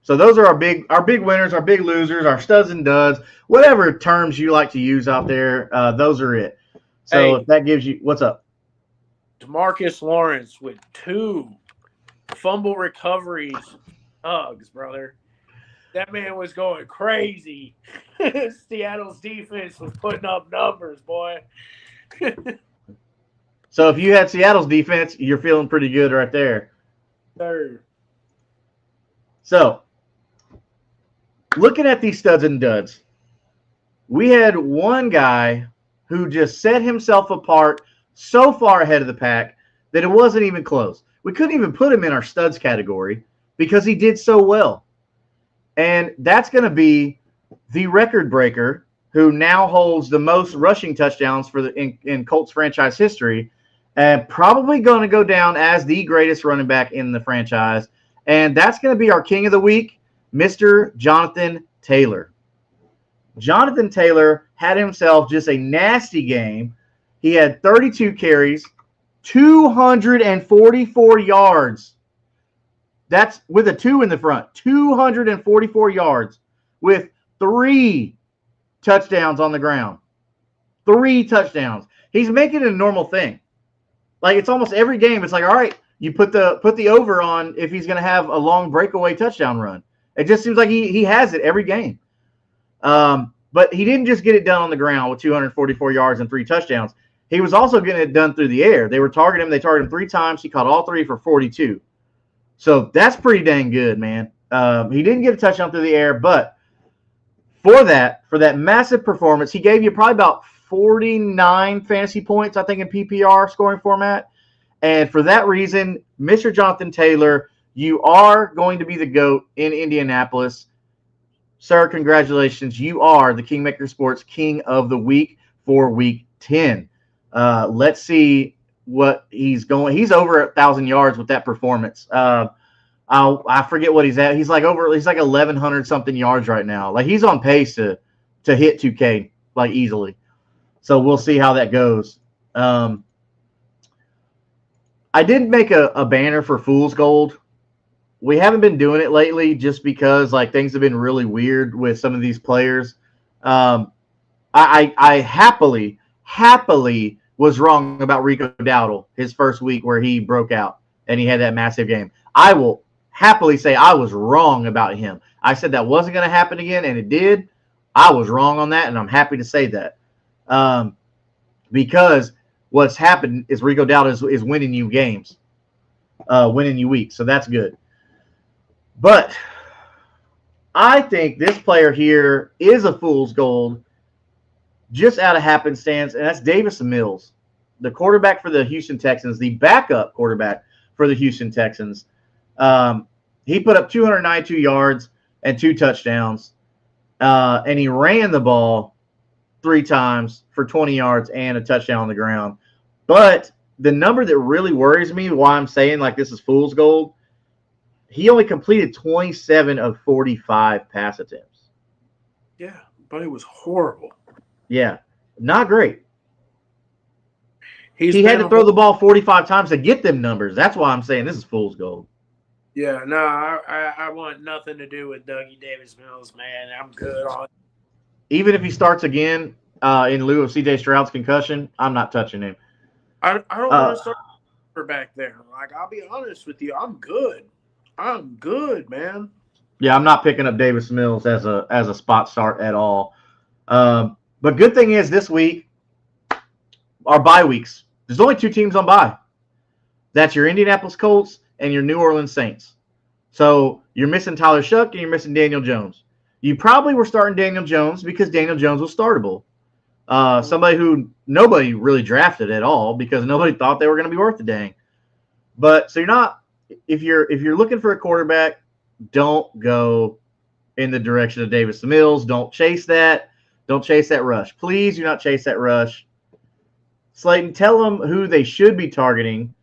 So those are our big winners, our big losers, our studs and duds, whatever terms you like to use out there. Those are it. So if that gives you what's up, DeMarcus Lawrence with 2 fumble recoveries, hugs, brother. That man was going crazy. Seattle's defense was putting up numbers, boy. So if you had Seattle's defense, you're feeling pretty good right there. Sir. So, looking at these studs and duds, we had one guy who just set himself apart so far ahead of the pack that it wasn't even close. We couldn't even put him in our studs category because he did so well. And that's going to be the record breaker who now holds the most rushing touchdowns for in Colts franchise history, and probably going to go down as the greatest running back in the franchise. And that's going to be our king of the week, Mr. Jonathan Taylor. Jonathan Taylor had himself just a nasty game. He had 32 carries, 244 yards. That's with a 2 in the front. 244 yards with 3 touchdowns on the ground. 3 touchdowns. He's making it a normal thing. Like, it's almost every game. It's like, all right, you put the over on if he's going to have a long breakaway touchdown run. It just seems like he has it every game. But he didn't just get it done on the ground with 244 yards and 3 touchdowns. He was also getting it done through the air. They were targeting him. They targeted him 3 times. He caught all 3 for 42. So that's pretty dang good, man. He didn't get a touchdown through the air, but for that massive performance, he gave you probably about 49 fantasy points, I think, in PPR scoring format. And for that reason, Mr. Jonathan Taylor, you are going to be the GOAT in Indianapolis. Sir, congratulations. You are the Kingmaker Sports King of the Week for Week 10. Let's see what he's going. He's over 1,000 yards with that performance. I forget what he's at. He's like 1,100 something yards right now. Like, he's on pace to hit 2K like easily. So we'll see how that goes. I did make a banner for Fool's Gold. We haven't been doing it lately just because like things have been really weird with some of these players. I happily was wrong about Rico Dowdle his first week where he broke out and he had that massive game. I will happily say I was wrong about him. I said that wasn't going to happen again, and it did. I was wrong on that, and I'm happy to say that. Because what's happened is Rico Dowdle is winning you games, winning you weeks, so that's good. But I think this player here is a fool's gold just out of happenstance, and that's Davis Mills, the quarterback for the Houston Texans, the backup quarterback for the Houston Texans. He put up 292 yards and 2 touchdowns, and he ran the ball 3 times for 20 yards and a touchdown on the ground. But the number that really worries me, why I'm saying like this is fool's gold, he only completed 27 of 45 pass attempts. Yeah, but it was horrible. Yeah, not great. He had to throw the ball 45 times to get them numbers. That's why I'm saying this is fool's gold. Yeah, no, I want nothing to do with Dougie Davis Mills, man. I'm good on it. Even if he starts again in lieu of C.J. Stroud's concussion, I'm not touching him. I don't want to start back there. Like, I'll be honest with you, I'm good. I'm good, man. Yeah, I'm not picking up Davis Mills as a spot start at all. But good thing is this week, our bye weeks. There's only 2 teams on bye. That's your Indianapolis Colts and your New Orleans Saints. So you're missing Tyler Shuck and you're missing Daniel Jones. You probably were starting Daniel Jones because Daniel Jones was startable. Somebody who nobody really drafted at all because nobody thought they were going to be worth a dang. But so you're not if you're looking for a quarterback, don't go in the direction of Davis Mills. Don't chase that. Don't chase that rush. Please do not chase that rush. Slayton, tell them who they should be targeting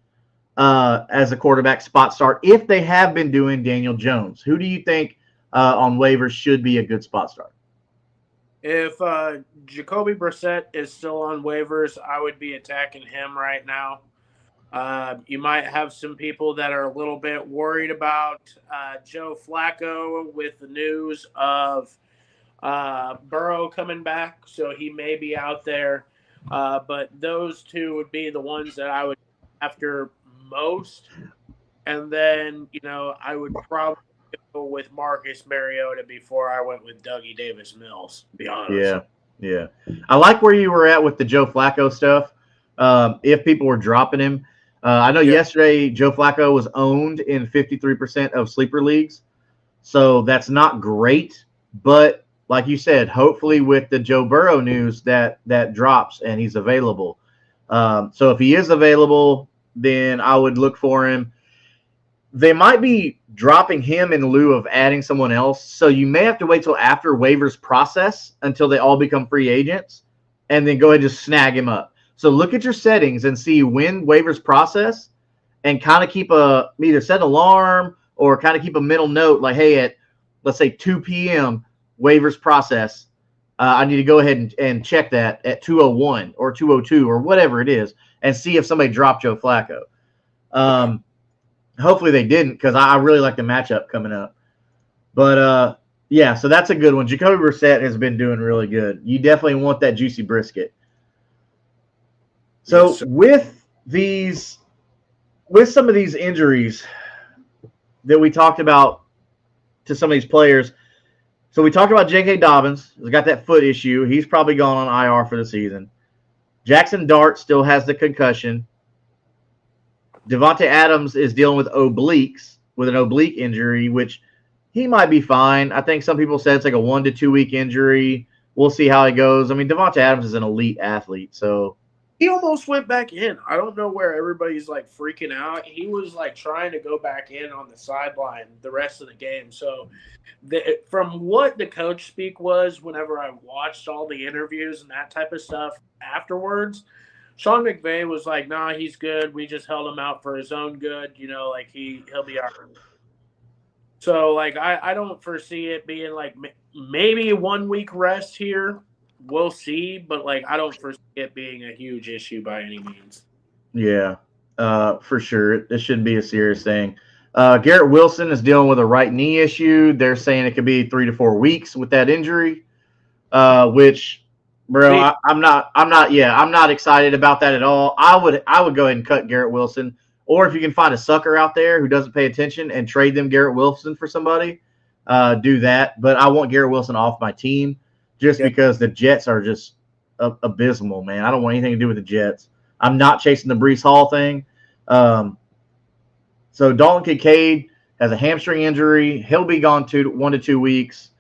as a quarterback spot start if they have been doing Daniel Jones. Who do you think on waivers should be a good spot start? If Jacoby Brissett is still on waivers, I would be attacking him right now. You might have some people that are a little bit worried about Joe Flacco with the news of Burrow coming back, so he may be out there. But those two would be the ones that I would after most. And then, I would probably go with Marcus Mariota before I went with Dougie Davis Mills, to be honest. Yeah. I like where you were at with the Joe Flacco stuff. If people were dropping him. I know yesterday Joe Flacco was owned in 53% of sleeper leagues. So that's not great. But like you said, hopefully with the Joe Burrow news that drops and he's available. So if he is available, then I would look for him. They might be dropping him in lieu of adding someone else. So you may have to wait till after waivers process until they all become free agents and then go ahead and just snag him up. So look at your settings and see when waivers process and kind of keep either set an alarm or kind of keep a mental note like, hey, at let's say 2 p.m. waivers process, I need to go ahead and check that at 2:01 or 2:02 or whatever it is and see if somebody dropped Joe Flacco. Hopefully they didn't because I really like the matchup coming up. But, yeah, so that's a good one. Jacoby Brissett has been doing really good. You definitely want that juicy brisket. So with some of these injuries that we talked about to some of these players, so we talked about J.K. Dobbins. He's got that foot issue. He's probably gone on IR for the season. Jackson Dart still has the concussion. Devontae Adams is dealing with an oblique injury, which he might be fine. I think some people said it's like a 1 to 2 week injury. We'll see how it goes. I mean, Devontae Adams is an elite athlete, so he almost went back in. I don't know where everybody's like freaking out. He was like trying to go back in on the sideline the rest of the game. So from what the coach speak was whenever I watched all the interviews and that type of stuff afterwards, Sean McVay was like, nah, he's good. We just held him out for his own good. Like he'll be all right. So like I don't foresee it being like maybe a 1 week rest here. We'll see, but like I don't foresee it being a huge issue by any means. Yeah, for sure. It shouldn't be a serious thing. Garrett Wilson is dealing with a right knee issue. They're saying it could be 3 to 4 weeks with that injury, which, bro, I'm not excited about that at all. I would go ahead and cut Garrett Wilson, or if you can find a sucker out there who doesn't pay attention and trade them Garrett Wilson for somebody, do that. But I want Garrett Wilson off my team just because the Jets are just abysmal, man. I don't want anything to do with the Jets. I'm not chasing the Breece Hall thing. So Dalton Kincaid has a hamstring injury. He'll be gone 1 to 2 weeks.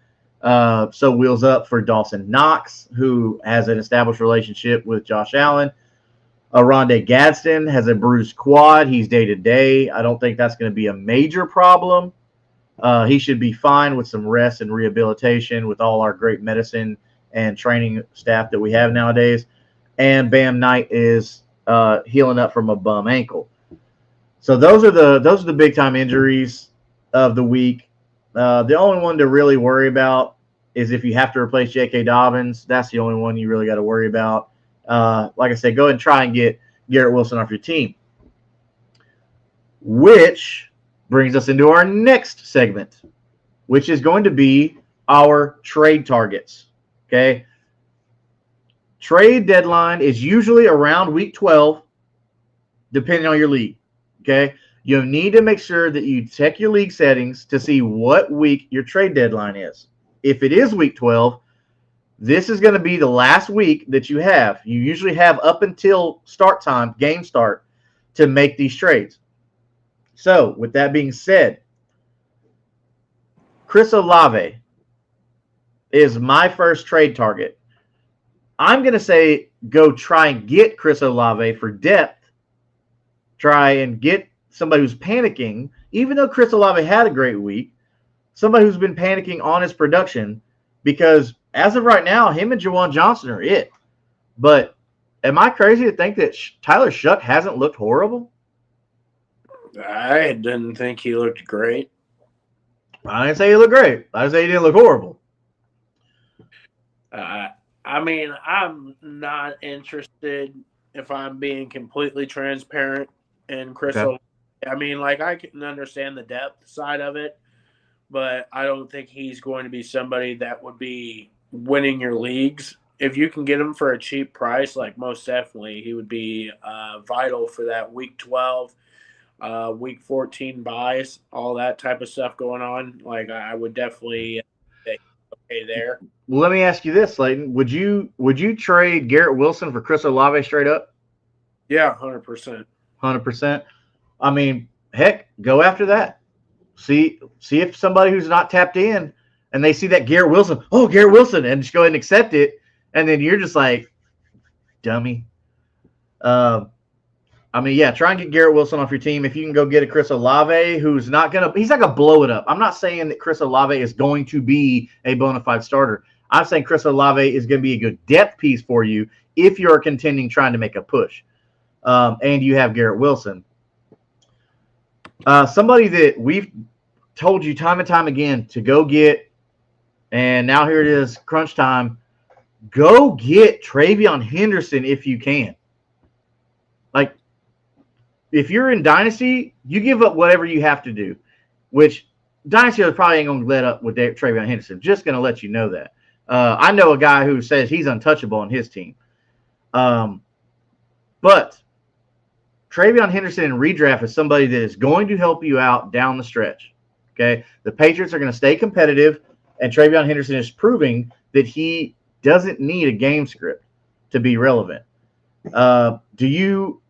So wheels up for Dawson Knox, who has an established relationship with Josh Allen. Rondé Gadsden has a bruised quad. He's day-to-day. I don't think that's going to be a major problem. He should be fine with some rest and rehabilitation with all our great medicine and training staff that we have nowadays. And Bam Knight is healing up from a bum ankle. So those are the big time injuries of the week. The only one to really worry about is if you have to replace J.K. Dobbins. That's the only one you really got to worry about. Like I said, go ahead and try and get Garrett Wilson off your team. Which brings us into our next segment, which is going to be our trade targets. Okay. Trade deadline is usually around week 12, depending on your league. Okay. You need to make sure that you check your league settings to see what week your trade deadline is. If it is week 12, this is going to be the last week that you have. You usually have up until start time, game start, to make these trades. So, with that being said, Chris Olave is my first trade target. I'm going to say go try and get Chris Olave for depth. Try and get somebody who's panicking, even though Chris Olave had a great week, somebody who's been panicking on his production, because as of right now, him and Jawan Johnson are it. But am I crazy to think that Tyler Shuck hasn't looked horrible? I didn't think he looked great. I didn't say he looked great. I didn't say he didn't look horrible. I mean, I'm not interested, if I'm being completely transparent, in Chris Olave. I mean, like, I can understand the depth side of it, but I don't think he's going to be somebody that would be winning your leagues. If you can get him for a cheap price, like, most definitely, he would be vital for that Week 12, Week 14 buys, all that type of stuff going on. Like, I would definitely say okay there. Well, let me ask you this, Slayton. Would you trade Garrett Wilson for Chris Olave straight up? Yeah, 100%. 100%. I mean, heck, go after that. See if somebody who's not tapped in and they see that Garrett Wilson, and just go ahead and accept it, and then you're just like, dummy. I mean, yeah, try and get Garrett Wilson off your team. If you can go get a Chris Olave, he's not gonna blow it up. I'm not saying that Chris Olave is going to be a bona fide starter. I'm saying Chris Olave is going to be a good depth piece for you if you're contending trying to make a push. And you have Garrett Wilson. Somebody that we've told you time and time again to go get, and now here it is, crunch time. Go get Travion Henderson if you can. Like, if you're in Dynasty, you give up whatever you have to do, which Dynasty probably ain't going to let up with Travion Henderson. Just going to let you know that. I know a guy who says he's untouchable on his team. But Travion Henderson in redraft is somebody that is going to help you out down the stretch. Okay? The Patriots are going to stay competitive, and Travion Henderson is proving that he doesn't need a game script to be relevant. What do you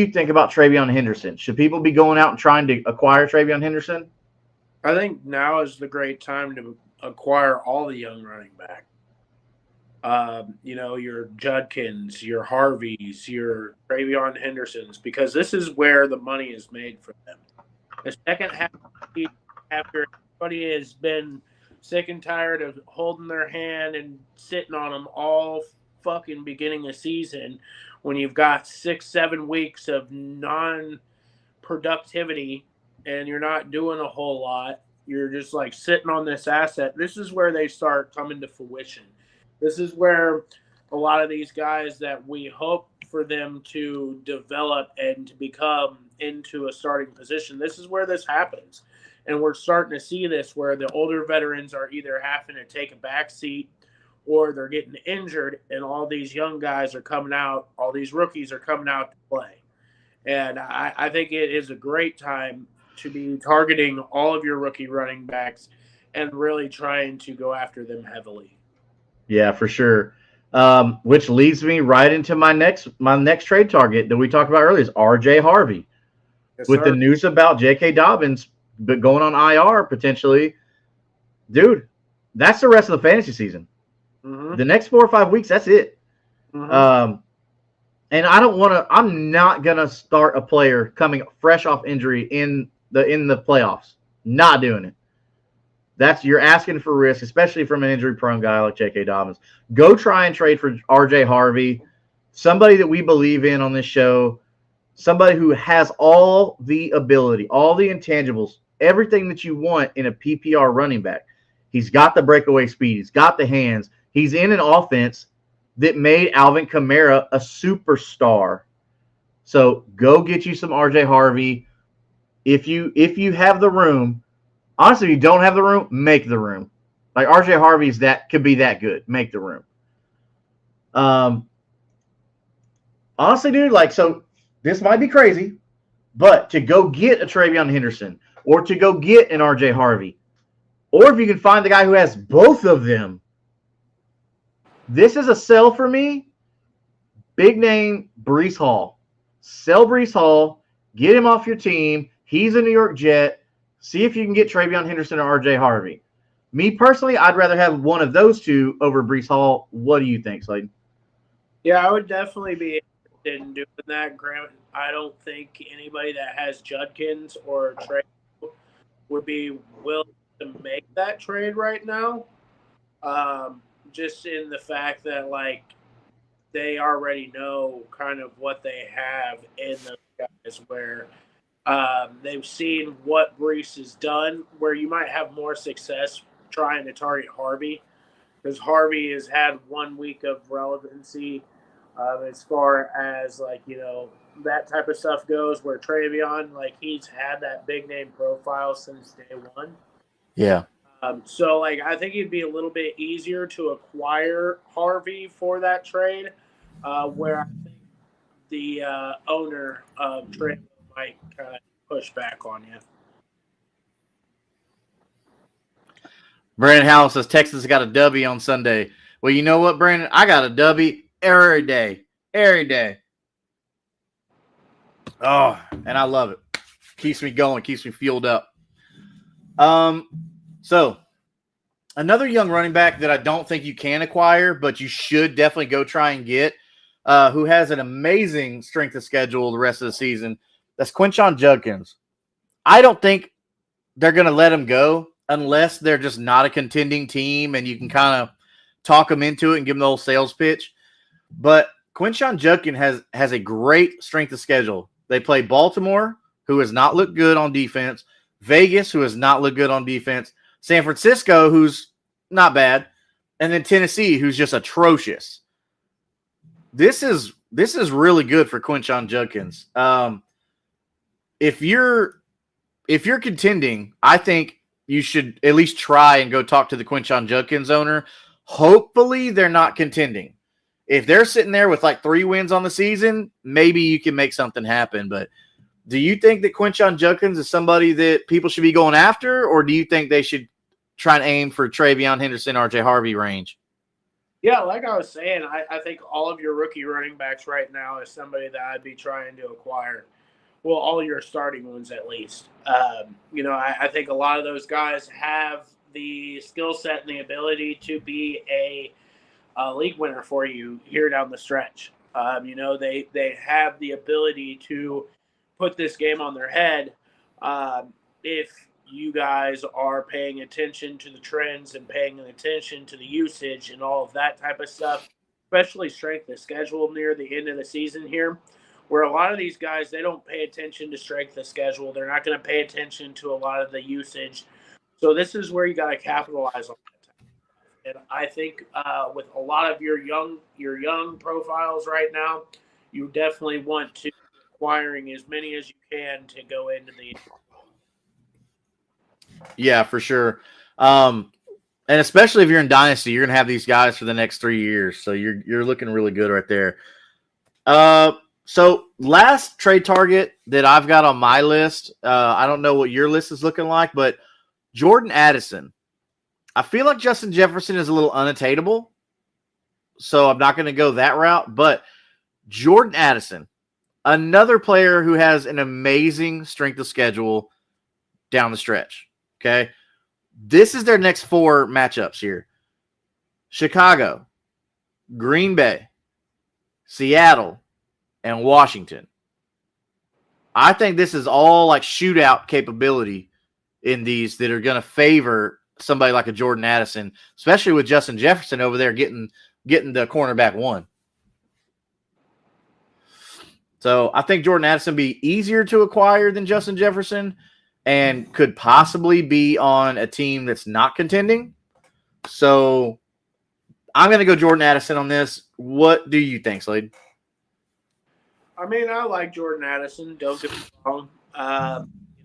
think about Travion Henderson? Should people be going out and trying to acquire Travion Henderson? I think now is the great time to acquire all the young running back. Your Judkins, your Harveys, your Travion Hendersons, because this is where the money is made for them. The second half, after everybody has been sick and tired of holding their hand and sitting on them all fucking beginning of season, when you've got 6-7 weeks of non-productivity and you're not doing a whole lot, you're just like sitting on this asset. This is where they start coming to fruition. This is where a lot of these guys that we hope for them to develop and to become into a starting position, this is where this happens. And we're starting to see this where the older veterans are either having to take a back seat or they're getting injured, and all these young guys are coming out, all these rookies are coming out to play. And I think it is a great time to be targeting all of your rookie running backs and really trying to go after them heavily. Yeah, for sure. Which leads me right into my next trade target that we talked about earlier is RJ Harvey. Yes, with the news about J.K. Dobbins going on IR potentially, dude, that's the rest of the fantasy season. Mm-hmm. The next 4 or 5 weeks, that's it. Mm-hmm. And I'm not gonna start a player coming fresh off injury in the playoffs. Not doing it. You're asking for risk, especially from an injury-prone guy like J.K. Dobbins. Go try and trade for R.J. Harvey, somebody that we believe in on this show, somebody who has all the ability, all the intangibles, everything that you want in a PPR running back. He's got the breakaway speed. He's got the hands. He's in an offense that made Alvin Kamara a superstar. So go get you some R.J. Harvey. If you have the room, honestly, if you don't have the room, make the room. Like R.J. Harvey's could be that good. Make the room. Honestly, dude, so this might be crazy, but to go get a Travion Henderson or to go get an R.J. Harvey, or if you can find the guy who has both of them, this is a sell for me. Big name Breece Hall. Sell Breece Hall. Get him off your team. He's a New York Jet. See if you can get Travion Henderson or R.J. Harvey. Me personally, I'd rather have one of those two over Breece Hall. What do you think, Slayton? Yeah, I would definitely be interested in doing that. Grant, I don't think anybody that has Judkins or Trey would be willing to make that trade right now. Just in the fact that like they already know kind of what they have in those guys, where they've seen what Brees has done, where you might have more success trying to target Harvey because Harvey has had 1 week of relevancy as far as like that type of stuff goes. Where Travion, like he's had that big name profile since day one. Yeah. So like I think it'd be a little bit easier to acquire Harvey for that trade, where I think the owner of Travion might kind of push back on you. Brandon Howell says Texas got a W on Sunday. Well, you know what, Brandon? I got a W every day. Every day. Oh, and I love it. Keeps me going, keeps me fueled up. So another young running back that I don't think you can acquire, but you should definitely go try and get, who has an amazing strength of schedule the rest of the season. That's Quinshon Judkins. I don't think they're going to let him go unless they're just not a contending team and you can kind of talk them into it and give them the whole sales pitch. But Quinshon Judkins has a great strength of schedule. They play Baltimore, who has not looked good on defense, Vegas, who has not looked good on defense, San Francisco, who's not bad, and then Tennessee, who's just atrocious. This is really good for Quinshon Judkins. If you're contending, I think you should at least try and go talk to the Quinshon Judkins owner. Hopefully, they're not contending. If they're sitting there with like 3 wins on the season, maybe you can make something happen. But do you think that Quinshon Judkins is somebody that people should be going after, or do you think they should try and aim for Travion Henderson, RJ Harvey range? Yeah, like I was saying, I think all of your rookie running backs right now is somebody that I'd be trying to acquire. Well, all your starting ones at least. I think a lot of those guys have the skill set and the ability to be a league winner for you here down the stretch. They have the ability to put this game on their head if you guys are paying attention to the trends and paying attention to the usage and all of that type of stuff, especially strength of schedule near the end of the season here, where a lot of these guys, they don't pay attention to strength of schedule. They're not going to pay attention to a lot of the usage. So this is where you got to capitalize on that. And I think with a lot of your young profiles right now, you definitely want to be acquiring as many as you can to go into the. Yeah, for sure. And especially if you're in Dynasty, you're gonna have these guys for the next 3 years. So you're looking really good right there. So last trade target that I've got on my list, I don't know what your list is looking like, but Jordan Addison. I feel like Justin Jefferson is a little unattainable, so I'm not going to go that route. But Jordan Addison, another player who has an amazing strength of schedule down the stretch. Okay. This is their next 4 matchups here. Chicago, Green Bay, Seattle, and Washington. I think this is all like shootout capability in these that are going to favor somebody like a Jordan Addison, especially with Justin Jefferson over there getting the cornerback 1. So I think Jordan Addison be easier to acquire than Justin Jefferson and could possibly be on a team that's not contending. So I'm going to go Jordan Addison on this. What do you think, Slade? I mean, I like Jordan Addison. Don't get me wrong.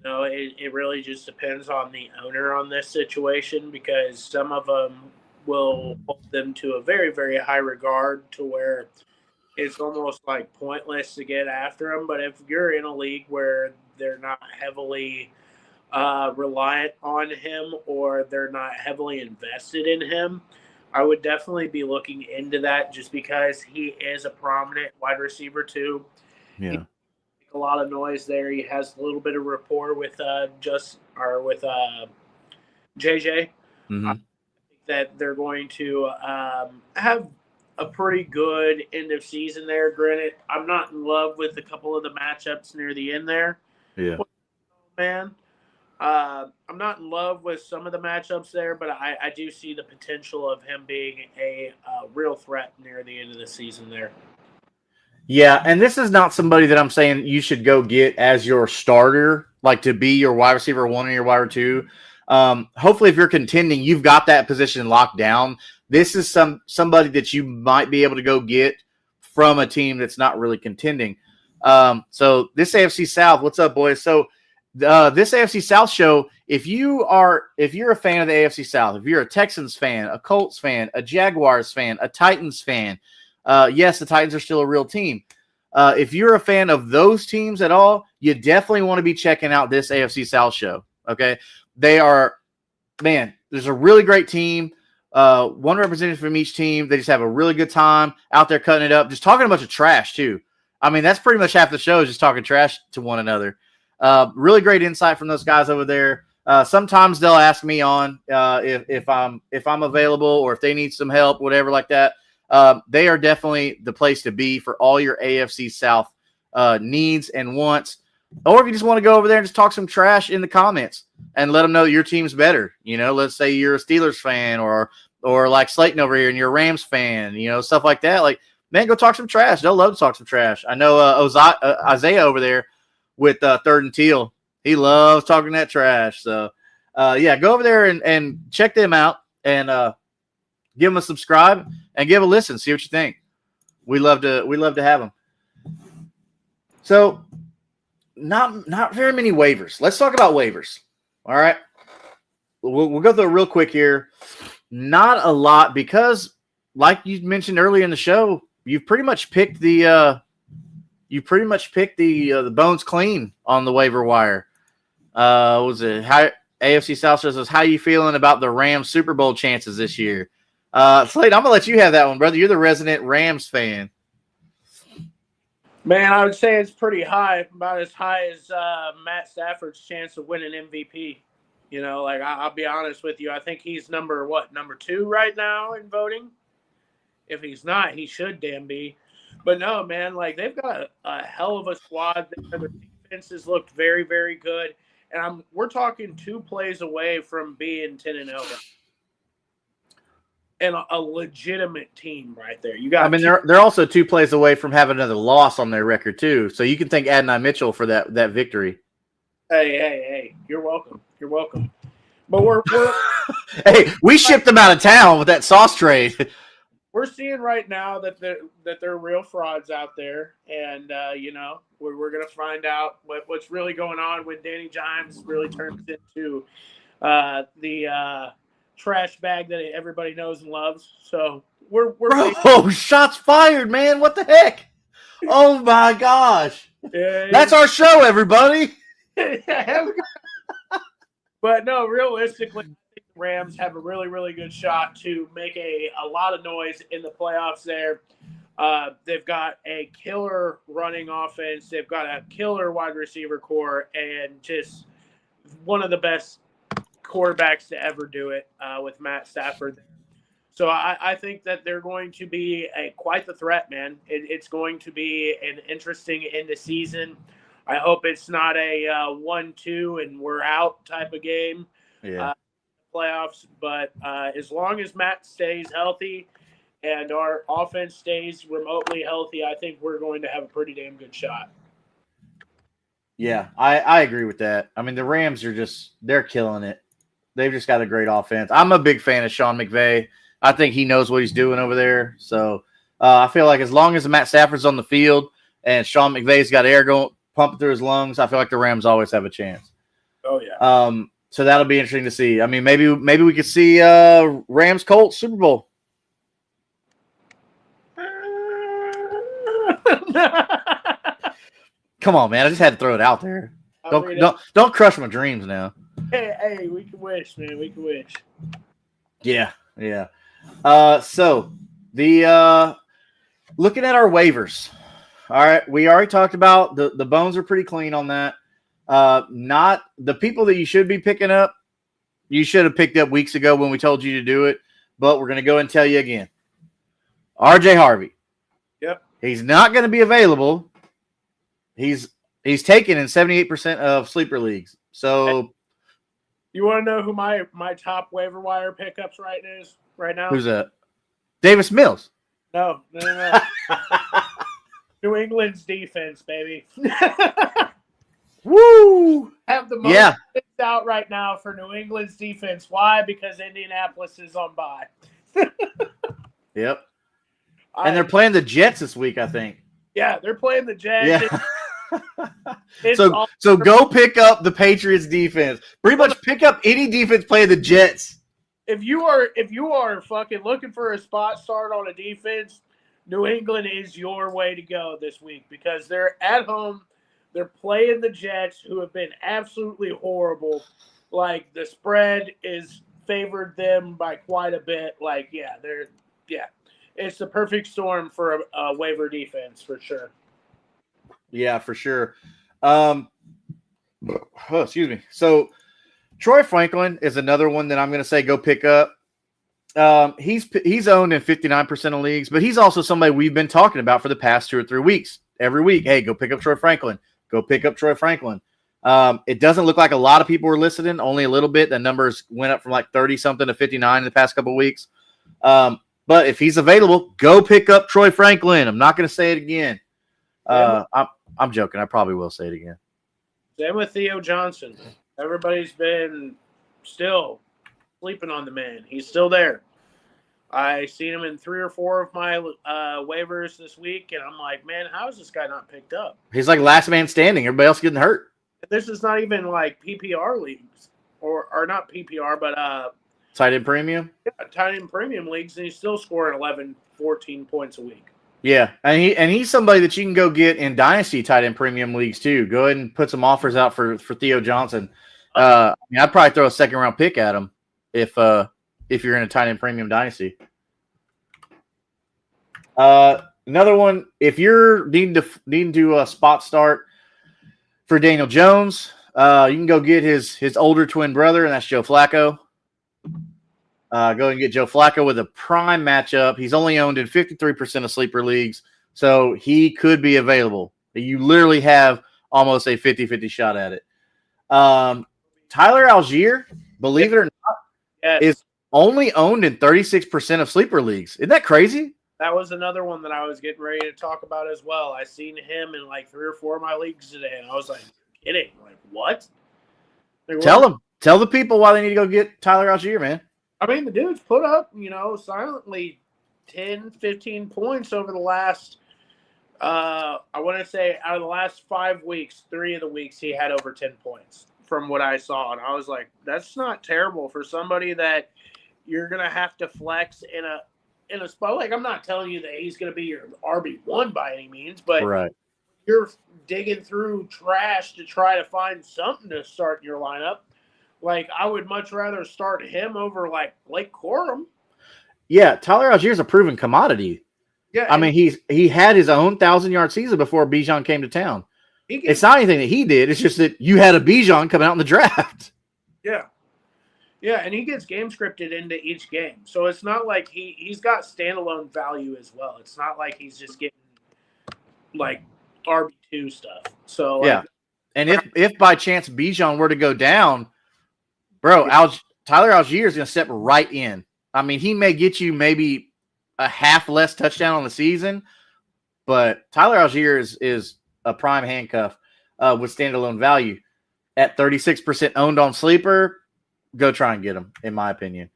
It really just depends on the owner on this situation because some of them will hold them to a very, very high regard to where it's almost like pointless to get after them. But if you're in a league where they're not heavily reliant on him or they're not heavily invested in him, I would definitely be looking into that just because he is a prominent wide receiver too. Yeah. He a lot of noise there. He has a little bit of rapport with JJ. Mm-hmm. I think that they're going to have a pretty good end of season there. Granted, I'm not in love with a couple of the matchups near the end there. Yeah. Man, I'm not in love with some of the matchups there, but I do see the potential of him being a real threat near the end of the season there. Yeah, and this is not somebody that I'm saying you should go get as your starter, like to be your wide receiver 1 or your wide receiver 2. Hopefully, if you're contending, you've got that position locked down. This is somebody that you might be able to go get from a team that's not really contending. So this AFC South, what's up, boys? So this AFC South show, if you're a fan of the AFC South, if you're a Texans fan, a Colts fan, a Jaguars fan, a Titans fan, yes, the Titans are still a real team. If you're a fan of those teams at all, you definitely want to be checking out this AFC South show. Okay, there's a really great team. One representative from each team. They just have a really good time out there cutting it up, just talking a bunch of trash too. I mean, that's pretty much half the show is just talking trash to one another. Really great insight from those guys over there. Sometimes they'll ask me on if I'm available or if they need some help, whatever like that. They are definitely the place to be for all your AFC South needs and wants. Or if you just want to go over there and just talk some trash in the comments and let them know your team's better. You know, let's say you're a Steelers fan or like Slayton over here and you're a Rams fan, you know, stuff like that. Like, man, go talk some trash. They'll love to talk some trash. I know Isaiah over there with Third and Teal. He loves talking that trash. So, yeah, go over there and check them out and give them a subscribe and give a listen. See what you think. We love to have them. So, not very many waivers. Let's talk about waivers. All right, we'll go through it real quick here. Not a lot because, like you mentioned earlier in the show, you've pretty much picked the bones clean on the waiver wire. Was it AFC South says, how you feeling about the Rams Super Bowl chances this year? Slade, I'm gonna let you have that one, brother. You're the resident Rams fan. Man, I would say it's pretty high, about as high as Matt Stafford's chance of winning MVP. You know, like I'll be honest with you, I think he's number 2 right now in voting. If he's not, he should damn be. But no, man, like they've got a hell of a squad. Their defenses looked very, very good, and we're talking 2 plays away from being 10-0. And a legitimate team right there. You got. I mean, they're also 2 plays away from having another loss on their record too. So you can thank Adonai Mitchell for that victory. Hey! You're welcome. But we're hey, we shipped them out of town with that sauce trade. We're seeing right now that they're real frauds out there, and you know we're gonna find out what's really going on when Danny Dimes really turns into the trash bag that everybody knows and loves. So we're Bro, shots fired, man. What the heck? Oh my gosh. Yeah, that's our show, everybody. But no, realistically, I think the Rams have a really, really good shot to make a lot of noise in the playoffs there. They've got a killer running offense. They've got a killer wide receiver core and just one of the best quarterbacks to ever do it with Matt Stafford. So I think that they're going to be quite the threat, man. It's going to be an interesting end of season. I hope it's not a 1-2 and we're out type of game. Yeah. Playoffs, but as long as Matt stays healthy and our offense stays remotely healthy, I think we're going to have a pretty damn good shot. Yeah, I agree with that. I mean, the Rams they're killing it. They've just got a great offense. I'm a big fan of Sean McVay. I think he knows what he's doing over there. So I feel like as long as Matt Stafford's on the field and Sean McVay's got air going pumping through his lungs, I feel like the Rams always have a chance. Oh yeah. So that'll be interesting to see. I mean, maybe we could see Rams Colts Super Bowl. Come on, man! I just had to throw it out there. Don't crush my dreams now. Hey, we can wish, man. We can wish. Yeah. So the looking at our waivers. All right, we already talked about the bones are pretty clean on that. Not the people that you should be picking up. You should have picked up weeks ago when we told you to do it, but we're going to go and tell you again. RJ Harvey. Yep. He's not going to be available. He's taken in 78% of sleeper leagues. So you want to know who my top waiver wire pickups right now? Who's that? Davis Mills. No. New England's defense, baby. Woo! Have the most out right now for New England's defense. Why? Because Indianapolis is on bye. Yep. And they're playing the Jets this week, I think. Yeah, they're playing the Jets. Yeah. So go pick up the Patriots defense. Pretty much pick up any defense playing the Jets. If you are fucking looking for a spot start on a defense, New England is your way to go this week because they're at home. They're playing the Jets, who have been absolutely horrible. Like, the spread is favored them by quite a bit. Like, it's the perfect storm for a waiver defense for sure. Yeah, for sure. Excuse me. So Troy Franklin is another one that I'm going to say go pick up. He's owned in 59% of leagues, but he's also somebody we've been talking about for the past 2 or 3 weeks. Every week, hey, go pick up Troy Franklin. Go pick up Troy Franklin. It doesn't look like a lot of people were listening, only a little bit. The numbers went up from like 30-something to 59 in the past couple of weeks. But if he's available, go pick up Troy Franklin. I'm not going to say it again. I'm joking. I probably will say it again. Same with Theo Johnson. Everybody's been still sleeping on the man. He's still there. I seen him in 3 or 4 of my waivers this week, and I'm like, man, how is this guy not picked up? He's like last man standing. Everybody else getting hurt. This is not even like PPR leagues, or not PPR, but tight end premium. Yeah, tight end premium leagues, and he's still scoring 11, 14 points a week. Yeah, and he's somebody that you can go get in Dynasty tight end premium leagues too. Go ahead and put some offers out for Theo Johnson. I'd probably throw a 2nd round pick at him if you're in a tight end premium Dynasty. Another one, if you're needing to spot start for Daniel Jones, you can go get his older twin brother, and that's Joe Flacco. Go and get Joe Flacco with a prime matchup. He's only owned in 53% of sleeper leagues, so he could be available. You literally have almost a 50-50 shot at it. Tyler Algier, believe it or not, is only owned in 36% of sleeper leagues. Isn't that crazy? That was another one that I was getting ready to talk about as well. I seen him in like 3 or 4 of my leagues today, and I was like, kidding. Like, what? Tell the people why they need to go get Tyler Algier, man. I mean, the dude's put up, silently 10, 15 points over the last, I want to say out of the last 5 weeks, 3 of the weeks he had over 10 points from what I saw. And I was like, that's not terrible for somebody that you're going to have to flex in a spot. Like, I'm not telling you that he's going to be your RB1 by any means, but you're digging through trash to try to find something to start in your lineup. Like, I would much rather start him over, like, Blake Corum. Yeah, Tyler Algier's a proven commodity. Yeah, I mean, he had his own 1,000-yard season before Bijan came to town. It's not anything that he did. It's just that you had a Bijan coming out in the draft. Yeah. Yeah, and he gets game scripted into each game. So it's not like he's got standalone value as well. It's not like he's just getting, like, RB2 stuff. So, yeah. And if by chance Bijan were to go down, bro, Tyler Algier is going to step right in. I mean, he may get you maybe a half less touchdown on the season, but Tyler Algier is a prime handcuff with standalone value. At 36% owned on sleeper, go try and get him, in my opinion.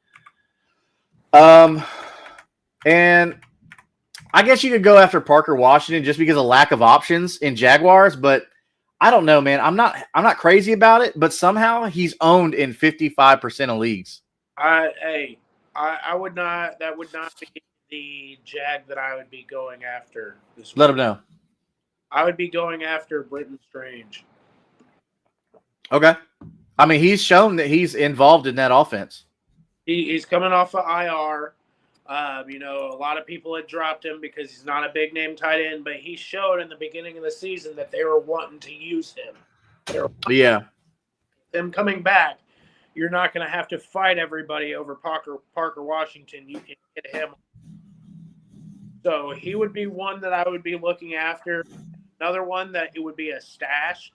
And I guess you could go after Parker Washington just because of lack of options in Jaguars, but I don't know, man. I'm not crazy about it, but somehow he's owned in 55% of leagues. I would not. That would not be the Jag that I would be going after this week. Let him know. I would be going after Britton Strange. Okay. I mean, he's shown that he's involved in that offense. He's coming off of IR. A lot of people had dropped him because he's not a big name tight end, but he showed in the beginning of the season that they were wanting to use him. Yeah. Him coming back, you're not going to have to fight everybody over Parker Washington. You can get him. So he would be one that I would be looking after. Another one that it would be a stash.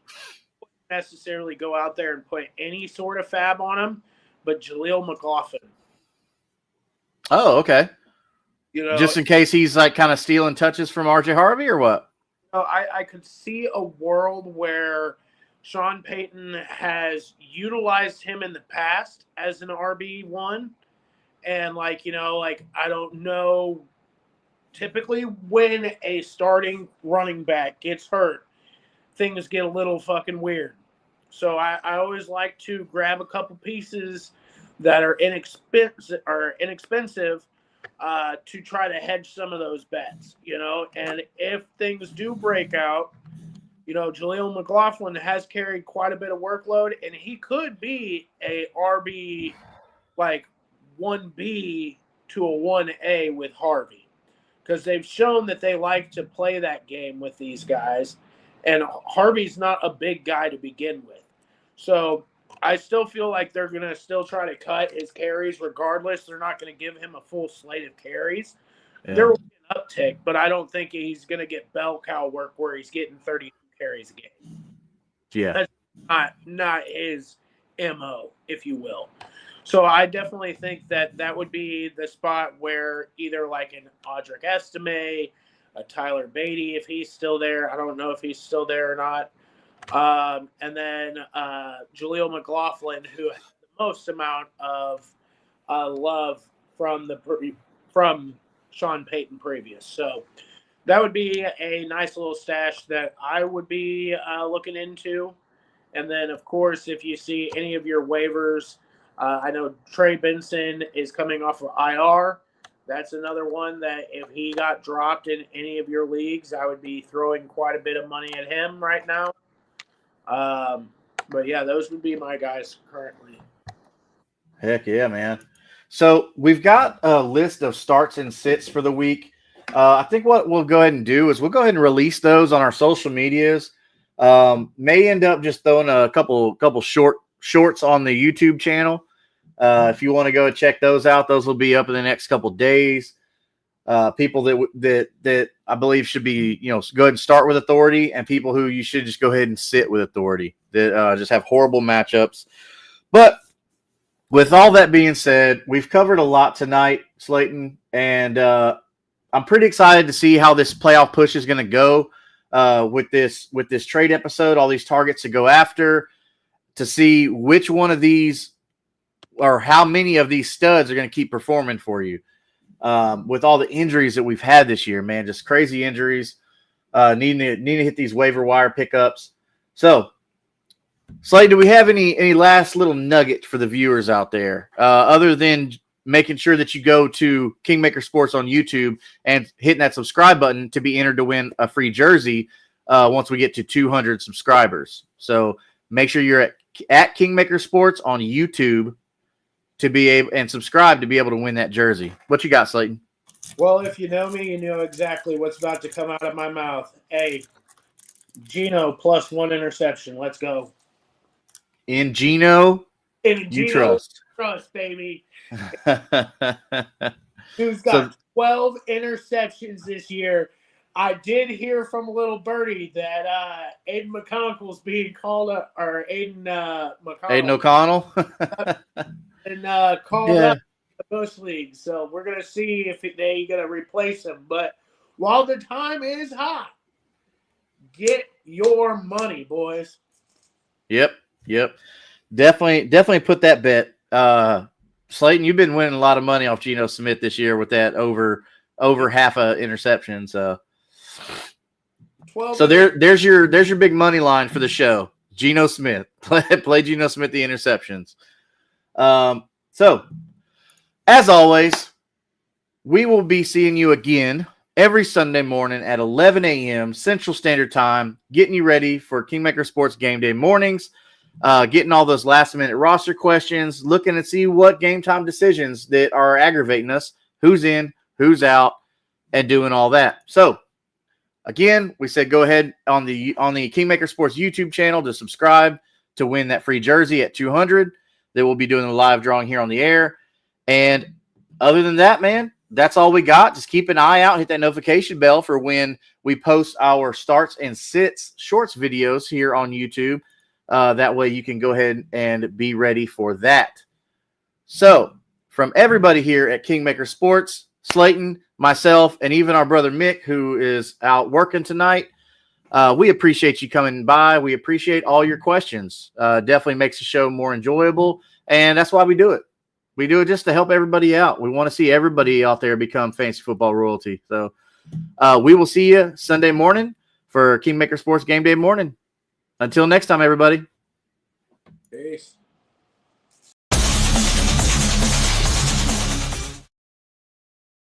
Wouldn't necessarily go out there and put any sort of fab on him, but Jaleel McLaughlin. Oh, okay. Just in case he's like kind of stealing touches from RJ Harvey or what? I could see a world where Sean Payton has utilized him in the past as an RB1. And I don't know, typically when a starting running back gets hurt, things get a little fucking weird. So I always like to grab a couple pieces that are inexpensive to try to hedge some of those bets, and if things do break out, Jaleel McLaughlin has carried quite a bit of workload, and he could be a RB 1B to a 1A with Harvey, because they've shown that they like to play that game with these guys, and Harvey's not a big guy to begin with. So I still feel like they're going to still try to cut his carries regardless. They're not going to give him a full slate of carries. Yeah. There will be an uptick, but I don't think he's going to get bell cow work where he's getting 30 carries a game. Yeah. That's not his MO, if you will. So I definitely think that would be the spot where either like an Audric Estime, a Tyler Beatty, if he's still there. I don't know if he's still there or not. And then Jaleel McLaughlin, who has the most amount of love from Sean Payton previous. So that would be a nice little stash that I would be looking into. And then, of course, if you see any of your waivers, I know Trey Benson is coming off of IR. That's another one that if he got dropped in any of your leagues, I would be throwing quite a bit of money at him right now. But yeah, those would be my guys currently. Heck yeah, man. So we've got a list of starts and sits for the week. I think what we'll go ahead and do is we'll go ahead and release those on our social medias. May end up just throwing a couple shorts on the YouTube channel. If you want to go check those out, those will be up in the next couple days. People that I believe should be, go ahead and start with authority, and people who you should just go ahead and sit with authority that just have horrible matchups. But with all that being said, we've covered a lot tonight, Slayton, and I'm pretty excited to see how this playoff push is going to go with this trade episode, all these targets to go after, to see which one of these or how many of these studs are going to keep performing for you. With all the injuries that we've had this year, man, just crazy injuries, needing to hit these waiver wire pickups. So, Slade, do we have any last little nugget for the viewers out there, other than making sure that you go to Kingmaker Sports on YouTube and hitting that subscribe button to be entered to win a free jersey once we get to 200 subscribers? So make sure you're at Kingmaker Sports on YouTube to be able and subscribe to be able to win that jersey. What you got, Slayton? Well, if you know me, you know exactly what's about to come out of my mouth. Hey, Geno plus 1 interception. Let's go. In Geno, you trust, baby. Who's got 12 interceptions this year? I did hear from a little birdie that Aiden McConnell's being called up, or Aiden O'Connell. And called up the Bush League. So we're going to see if they're going to replace him. But while the time is hot, get your money, boys. Yep. Definitely put that bet. Slayton, you've been winning a lot of money off Geno Smith this year with that over half a interception. So there's your big money line for the show. Geno Smith. Play Geno Smith the interceptions. So, as always, we will be seeing you again every Sunday morning at 11 a.m. Central Standard Time, getting you ready for Kingmaker Sports Game Day mornings, getting all those last-minute roster questions, looking to see what game-time decisions that are aggravating us, who's in, who's out, and doing all that. So, again, we said go ahead on the Kingmaker Sports YouTube channel to subscribe to win that free jersey at 200. That we'll be doing a live drawing here on the air. And other than that, man, that's all we got. Just keep an eye out. Hit that notification bell for when we post our starts and sits shorts videos here on YouTube. That way you can go ahead and be ready for that. So from everybody here at Kingmaker Sports, Slayton, myself, and even our brother Mick, who is out working tonight, we appreciate you coming by. We appreciate all your questions. Definitely makes the show more enjoyable, and that's why we do it. We do it just to help everybody out. We want to see everybody out there become fantasy football royalty. So we will see you Sunday morning for Kingmaker Sports Game Day morning. Until next time, everybody. Peace.